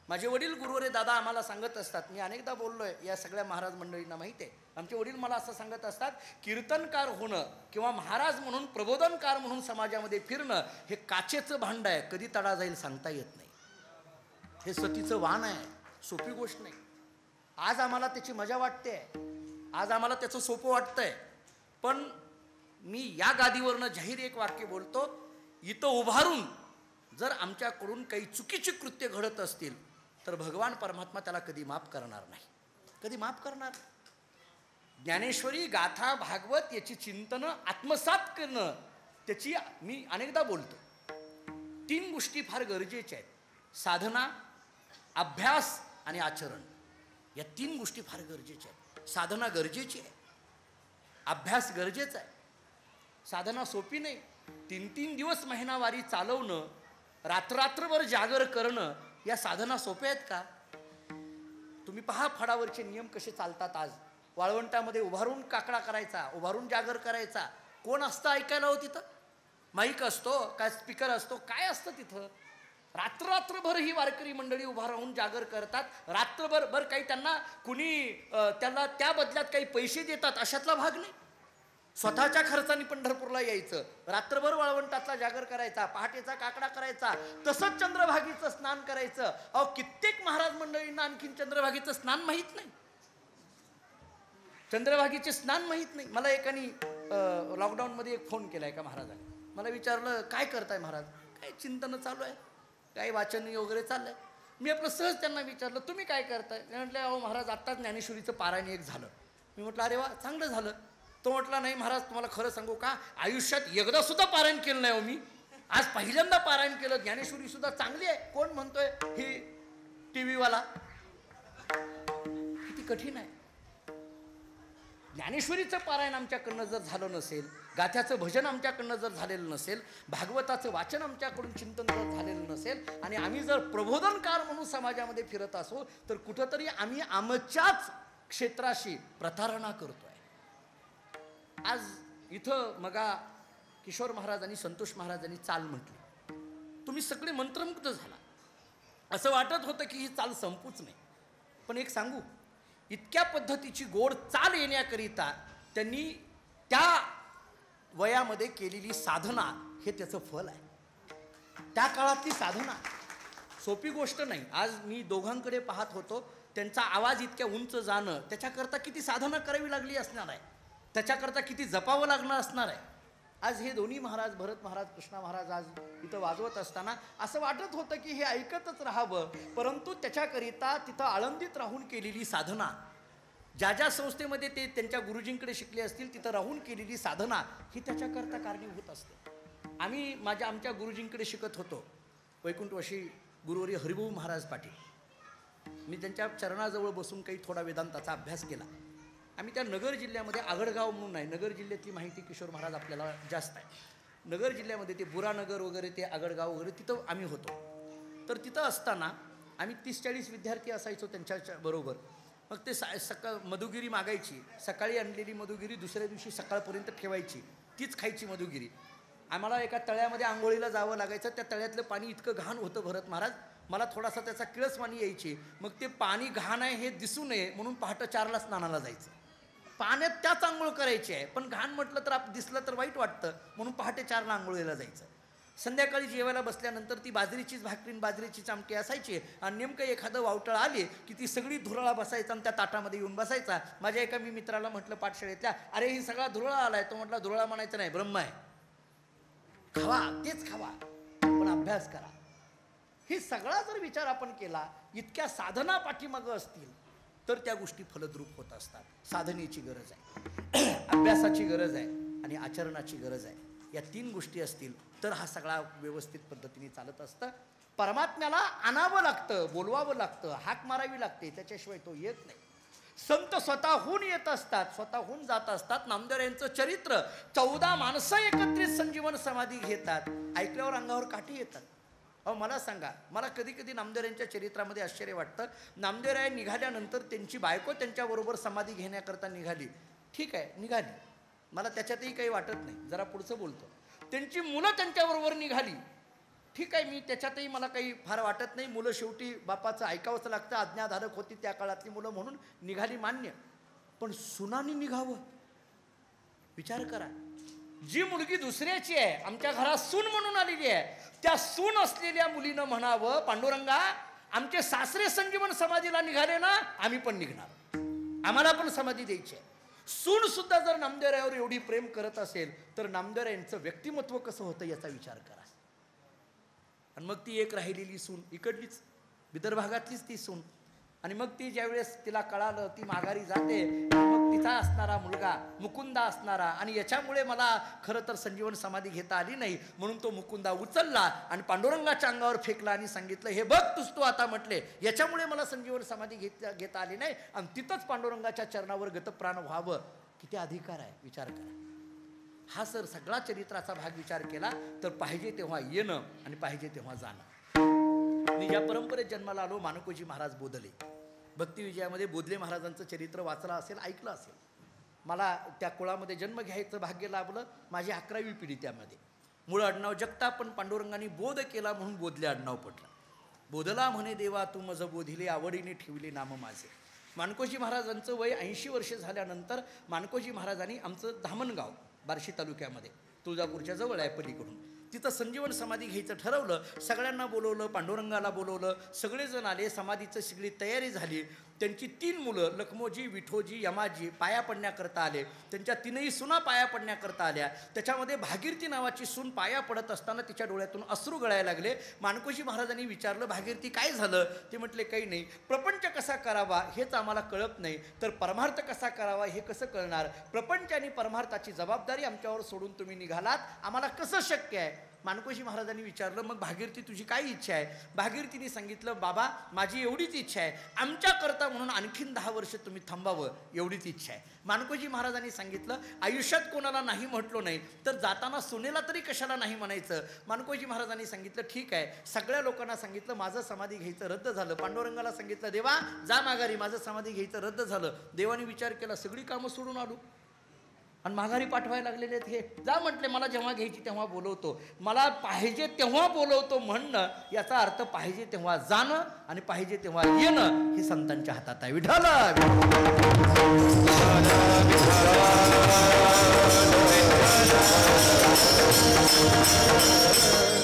माझे वडील गुरुवरे दादा आम्हाला सांगत असतात, मी अनेकदा बोललोय या सगळ्या महाराज मंडळींना माहिती आहे, आमचे वडील मला असं सांगत असतात, कीर्तनकार होणं किंवा महाराज म्हणून प्रबोधनकार म्हणून समाजामध्ये फिरणं हे काचेचं भांड आहे, कधी तडा जाईल सांगता येत नाही. हे सतीचं वाण आहे, सोपी गोष्ट नाही. आज आम्हाला त्याची मजा वाटते, आज आम्हाला त्याचं सोपं वाटतंय, पण मी या गादीवरनं जाहीर एक वाक्य बोलतो, इथं उभारून जर आमच्याकडून काही चुकीची कृत्य घडत असतील तर भगवान परमात्मा त्याला कधी माफ करणार नाही, कधी माफ करणार. ज्ञानेश्वरी गाथा भागवत याची चिंतनं आत्मसात करणं त्याची मी अनेकदा बोलतो. 3 गोष्टी फार गरजेच्या आहेत, साधना, अभ्यास आणि आचरण. या 3 गोष्टी फार गरजेच्या आहेत. साधना गरजेची आहे, अभ्यास गरजेचा आहे. साधना सोपी नाही. 3-3 दिवस महिनावारी चालवणं, रात्रभर जागर करणं या साधना सोप्या आहेत का? तुम्ही पहा फडावरचे नियम कसे चालतात. आज वाळवंटामध्ये उभारून काकडा करायचा, उभारून जागर करायचा. कोण असतं ऐकायला हो तिथं? माईक असतो काय, स्पीकर असतो काय असतं तिथं? रात्रभर ही वारकरी मंडळी उभा राहून जागर करतात. रात्रभर काही त्यांना कुणी त्याला त्या बदल्यात काही पैसे देतात अशातला भाग नाही. स्वतःच्या खर्चाने पंढरपूरला यायचं, रात्रभर वाळवंटातला जागर करायचा, पहाटेचा काकडा करायचा, तसंच चंद्रभागीचं स्नान करायचं. अहो कित्येक महाराज मंडळींना आणखीन चंद्रभागीचं स्नान माहीत नाही, चंद्रभागीचे स्नान माहीत नाही. मला एकाने लॉकडाऊनमध्ये एक फोन केला एका महाराजाने, मला विचारलं काय करताय महाराज? काय चिंतन चालू आहे, काय वाचन वगैरे चाललंय. मी आपलं सहज त्यांना विचारलं तुम्ही काय करताय? मी म्हटलं अहो महाराज आत्ताच ज्ञानेश्वरीचं पारायण एक झालं. मी म्हटलं अरे वा चांगलं झालं. तो म्हटला नाही महाराज तुम्हाला खरं सांगू का, आयुष्यात एकदा सुद्धा पारायण केलं नाही हो मी, आज पहिल्यांदा पारायण केलं. ज्ञानेश्वरी सुद्धा चांगली आहे. कोण म्हणतोय? ही टीव्ही वाला. किती कठीण आहे. ज्ञानेश्वरीचं पारायण आमच्याकडनं जर झालं नसेल, गाथ्याचं भजन आमच्याकडनं जर झालेलं नसेल, भागवताचं वाचन आमच्याकडून चिंतन जर झालेलं नसेल आणि आम्ही जर प्रबोधनकार म्हणून समाजामध्ये फिरत असो तर कुठंतरी आम्ही आमच्याच क्षेत्राशी प्रतारणा करतोय. आज इथं मगा किशोर महाराज आणि संतोष महाराजांनी चाल म्हटली, तुम्ही सगळे मंत्रमुग्ध झाला. असं वाटत होतं की ही चाल संपूच नाही. पण एक सांगू, इतक्या पद्धतीची गोड चाल येण्याकरिता त्यांनी त्या वयामध्ये केलेली साधना हे त्याचं फल आहे. त्या काळातली साधना सोपी गोष्ट नाही. आज मी दोघांकडे पाहत होतो, त्यांचा आवाज इतक्या उंच जाणं त्याच्याकरता किती साधना करावी लागली असणार आहे, त्याच्याकरता किती जपावं लागणार असणार आहे. आज हे दोन्ही महाराज, भरत महाराज, कृष्णा महाराज आज इथं वाजवत असताना असं वाटत होतं की हे ऐकतच राहावं, परंतु त्याच्याकरिता तिथं आळंदीत राहून केलेली साधना, ज्या संस्थेमध्ये ते त्यांच्या गुरुजींकडे शिकले असतील तिथं राहून केलेली साधना ही त्याच्याकरता कारणीभूत असते. आम्ही आमच्या गुरुजींकडे शिकत होतो, वैकुंठवासी गुरुवरी हरिभाऊ महाराज पाटील. मी त्यांच्या चरणाजवळ बसून काही थोडा वेदांताचा अभ्यास केला. आम्ही त्या नगर जिल्ह्यामध्ये आगडगाव म्हणून आहे, नगर जिल्ह्यातली माहिती किशोर महाराज आपल्याला जास्त आहे. नगर जिल्ह्यामध्ये ते बुरानगर वगैरे ते आगडगाव वगैरे तिथं आम्ही होतो. तर तिथं असताना आम्ही 30-40 विद्यार्थी असायचो त्यांच्या बरोबर. मग ते सकाळ मधुगिरी मागायची, सकाळी आणलेली मधुगिरी दुसऱ्या दिवशी सकाळपर्यंत ठेवायची, तीच खायची मधुगिरी. आम्हाला एका तळ्यामध्ये आंघोळीला जावं लागायचं. त्या तळ्यातलं पाणी इतकं घाण होतं भरत महाराज, मला थोडासा त्याचा किळस पाणी यायची. मग ते पाणी घाण आहे हे दिसू नये म्हणून पहाटे 4ला स्नानाला जायचं. पाण्यात त्याच आंघोळ करायची आहे, पण घाण म्हटलं तर दिसलं तर वाईट वाटतं म्हणून पहाटे 4ला आंघोळीला जायचं. संध्याकाळी जेवायला बसल्यानंतर ती बाजरीचीच भाकरी, बाजरीचीच आमटी असायची आणि नेमकं एखादं वावटळ आले की ती सगळी धुरळा बसायचा आणि त्या ताटामध्ये येऊन बसायचा. माझ्या एका मी मित्राला म्हटलं पाठशाळेतल्या, अरे ही सगळा धुरळा आलाय. तो म्हटला धुरळा म्हणायचं नाही, ब्रह्म आहे, खावा तेच खावा पण अभ्यास करा. हे सगळा जर विचार आपण केला, इतक्या साधना पाठीमागं असतील तर त्या गोष्टी फलद्रूप होत असतात. साधनेची गरज आहे, अभ्यासाची गरज आहे आणि आचरणाची गरज आहे. या 3 गोष्टी असतील तर हा सगळा व्यवस्थित पद्धतीने चालत असतं. परमात्म्याला आणावं लागतं, बोलवावं लागतं, हाक मारावी लागते, त्याच्याशिवाय तो येत नाही. संत स्वतःहून येत असतात, स्वतःहून जात असतात. नामदेव यांचं चरित्र, 14 माणसं एकत्रित संजीवन समाधी घेतात. ऐकल्यावर अंगावर काठी येतात. अहो मला सांगा, मला कधी कधी नामदेवरायांच्या चरित्रामध्ये आश्चर्य वाटतं. नामदेवराय निघाल्यानंतर त्यांची बायको त्यांच्याबरोबर समाधी घेण्याकरता निघाली. ठीक आहे, निघाली, मला त्याच्यातही काही वाटत नाही. जरा पुढचं बोलतो. त्यांची मुलं त्यांच्याबरोबर निघाली. ठीक आहे, मी त्याच्यातही मला काही फार वाटत नाही. मुलं शेवटी बापाचं ऐकावंच लागतं. आज्ञाधारक होती त्या काळातली मुलं म्हणून निघाली, मान्य. पण सुनानी निघावं, विचार करा. जी मुलगी दुसऱ्याची आहे, आमच्या घरात सून म्हणून आलेली आहे, त्या सून असलेल्या मुलीनं म्हणावं, पांडुरंगा आमचे सासरे संजीवन समाधीला निघाले ना, आम्ही पण निघणार, आम्हाला पण समाधी द्यायची आहे. सून सुद्धा जर नामदेवरायावर एवढी प्रेम करत असेल तर नामदेवरायांचं व्यक्तिमत्व कसं होतं याचा विचार करा. आणि मग ती एक राहिलेली सून, इकडलीच विदर्भागातलीच ती सून, आणि मग ती ज्यावेळेस तिला कळालं ती माघारी जाते, मग तिचा असणारा मुलगा मुकुंदा असणारा, आणि याच्यामुळे मला खरं तर संजीवन समाधी घेता आली नाही म्हणून तो मुकुंदा उचलला आणि पांडुरंगाच्या अंगावर फेकला आणि सांगितलं, हे बघ तूच तू आता म्हटले, याच्यामुळे मला संजीवन समाधी घेता आली नाही. आणि तिथंच पांडुरंगाच्या चरणावर गतप्राण व्हावं. किती अधिकार आहे, विचार करा. हा सर सगळा चरित्राचा भाग विचार केला तर पाहिजे तेव्हा येणं आणि पाहिजे तेव्हा जाणं. मी ज्या परंपरेत जन्माला आलो, मानकोजी महाराज बोधले, भक्ती विजयामध्ये बोधले महाराजांचं चरित्र वाचलं असेल, ऐकलं असेल. मला त्या कुळामध्ये जन्म घ्यायचं भाग्य लाभलं. माझी 11वी पिढी त्यामध्ये. मूळ आडनाव जगताप, पण पांडुरंगाने बोध केला म्हणून बोधले आडनाव पडलं. बोधला म्हणे देवा तू मज बोधिले, आवडीने ठेवले नाम माझे. मानकोजी महाराजांचं वय 80 वर्ष झाल्यानंतर मानकोजी महाराजांनी आमचं धामणगाव बार्शी तालुक्यामध्ये तुळजापूरच्या जवळ आहे पलीकडून, तिथं संजीवन समाधी घ्यायचं ठरवलं. सगळ्यांना बोलवलं, पांडुरंगाला बोलवलं, सगळेजण आले. समाधीचं सगळी तयारी झाली. त्यांची 3 मुलं लखमोजी, विठोजी, यमाजी पाया पडण्याकरता आले. त्यांच्या 3ही सुना पाया पडण्याकरता आल्या. त्याच्यामध्ये भागीरथी नावाची सून पाया पडत असताना तिच्या डोळ्यातून अश्रू गळायला लागले. मानकोजी महाराजांनी विचारलं, भागीरथी काय झालं? ते म्हटले, काही नाही, प्रपंच कसा करावा हेच आम्हाला कळत नाही, तर परमार्थ कसा करावा हे कसं कळणार? प्रपंच आणि परमार्थाची जबाबदारी आमच्यावर सोडून तुम्ही निघालात, आम्हाला कसं शक्य आहे? मानकोजी महाराजांनी विचारलं, मग भागीरथी तुझी काय इच्छा आहे? भागीरथीने सांगितलं, बाबा माझी एवढीच इच्छा आहे, आमच्याकरता म्हणून आणखीन 10 वर्ष तुम्ही थांबावं, एवढीच इच्छा आहे. मानकोजी महाराजांनी सांगितलं, आयुष्यात कोणाला नाही म्हटलो नाही तर जाताना सुनेला तरी कशाला नाही म्हणायचं? मानकोजी महाराजांनी सांगितलं, ठीक आहे. सगळ्या लोकांना सांगितलं, माझं समाधी घ्यायचं रद्द झालं. पांडुरंगाला सांगितलं, देवा जा माघारी, माझं समाधी घ्यायचं रद्द झालं. देवाने विचार केला, सगळी कामं सोडून आलो आणि माघारी पाठवायला लागलेले आहेत. हे जा म्हटले, मला जेव्हा घ्यायची तेव्हा बोलवतो, मला पाहिजे तेव्हा बोलवतो म्हणणं, याचा अर्थ पाहिजे तेव्हा जाणं आणि पाहिजे तेव्हा येणं हे संतांच्या हातात आहे. विठ्ठल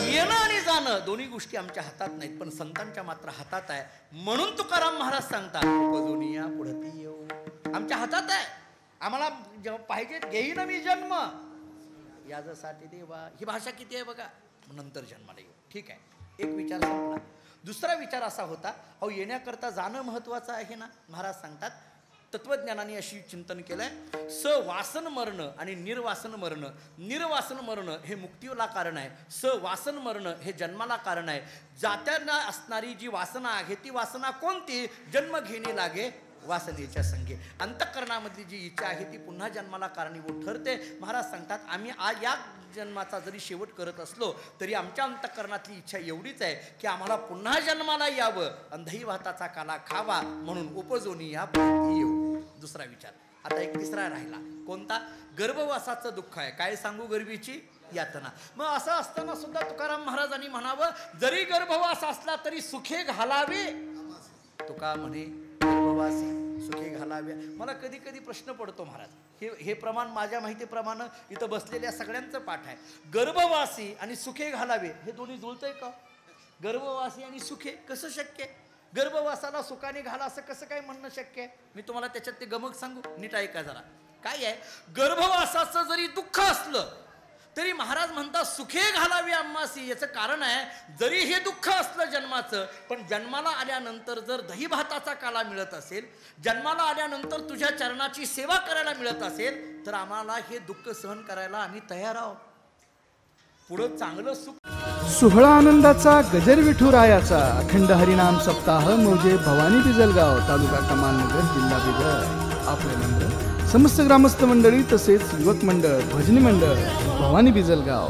येणं आणि जाणं दोन्ही गोष्टी आमच्या हातात नाहीत, पण संतांच्या मात्र हातात आहे. म्हणून तुकाराम महाराज सांगतात, उपजोनिया पुढती येऊ, आमच्या हातात आहे. आम्हाला जेव्हा पाहिजे घेईन मी जन्म, यासाठी देवा, ही भाषा किती आहे बघा, नंतर जन्माला येऊ. ठीक आहे, एक विचार संपला. दुसरा विचार असा होता, अहो येण्याकरता जाणं महत्वाचं आहे ना. महाराज सांगतात, तत्वज्ञानाने अशी चिंतन केलंय, सवासन मरण आणि निर्वासन मरण. निर्वासन मरण हे मुक्तीला कारण आहे, सवासन मरण हे जन्माला कारण आहे. जात्यांना असणारी जी वासना आहे ती वासना कोणती? जन्म घेणे लागे वासनेच्या संगे. अंतःकरणामधली जी इच्छा आहे ती पुन्हा जन्माला कारणीभूत ठरते. महाराज सांगतात, आम्ही आज या जन्माचा जरी शेवट करत असलो तरी आमच्या अंतःकरणातली इच्छा एवढीच आहे की आम्हाला पुन्हा जन्माला यावं, अंधई भाताचा काला खावा, म्हणून उपजोनी या येऊ. दुसरा विचार. आता एक तिसरा राहिला, कोणता? गर्भवासाचं दुःख आहे. काय सांगू, गर्भीची यातना. मग असं असताना सुद्धा तुकाराम महाराजांनी म्हणावं, जरी गर्भवास असला तरी सुखे घालावे. तुका म्हणे गर्भवासी सुखे घालाव्या. मला कधी कधी प्रश्न पडतो महाराज, हे प्रमाण माझ्या माहितीप्रमाणे इथं बसलेल्या सगळ्यांचं पाठ आहे. गर्भवासी आणि सुखे घालावे हे दोन्ही जुळतंय का? गर्भवासी आणि सुखे कसं शक्य आहे? गर्भवासाला सुखाने घाला असं कसं काय म्हणणं शक्य आहे? मी तुम्हाला त्याच्यात ते गमक सांगू, नीट ऐका जरा. काय आहे, गर्भवासाचं जरी दुःख असलं तरी महाराज म्हणतात सुखे घालावी आम्हासी. याचं कारण आहे, जरी हे दुःख असलं जन्माचं, पण जन्माला आल्यानंतर जर दही भाताचा काला मिळत असेल, जन्माला आल्यानंतर तुझ्या चरणाची सेवा करायला मिळत असेल, तर आम्हाला हे दुःख सहन करायला आम्ही तयार आहोत. पुढं चांगलं सुख. सोहळा आनंदाचा गजर विठुरायाचा अखंड हरिनाम सप्ताह मौजे भवानी बिजलगाव, तालुका कमालनगर, जिल्हा बिदर. आपले नंबर समस्त ग्रामस्थ मंडळी तसेच युवक मंडळ, भजनी मंडळ भवानी बिजलगाव.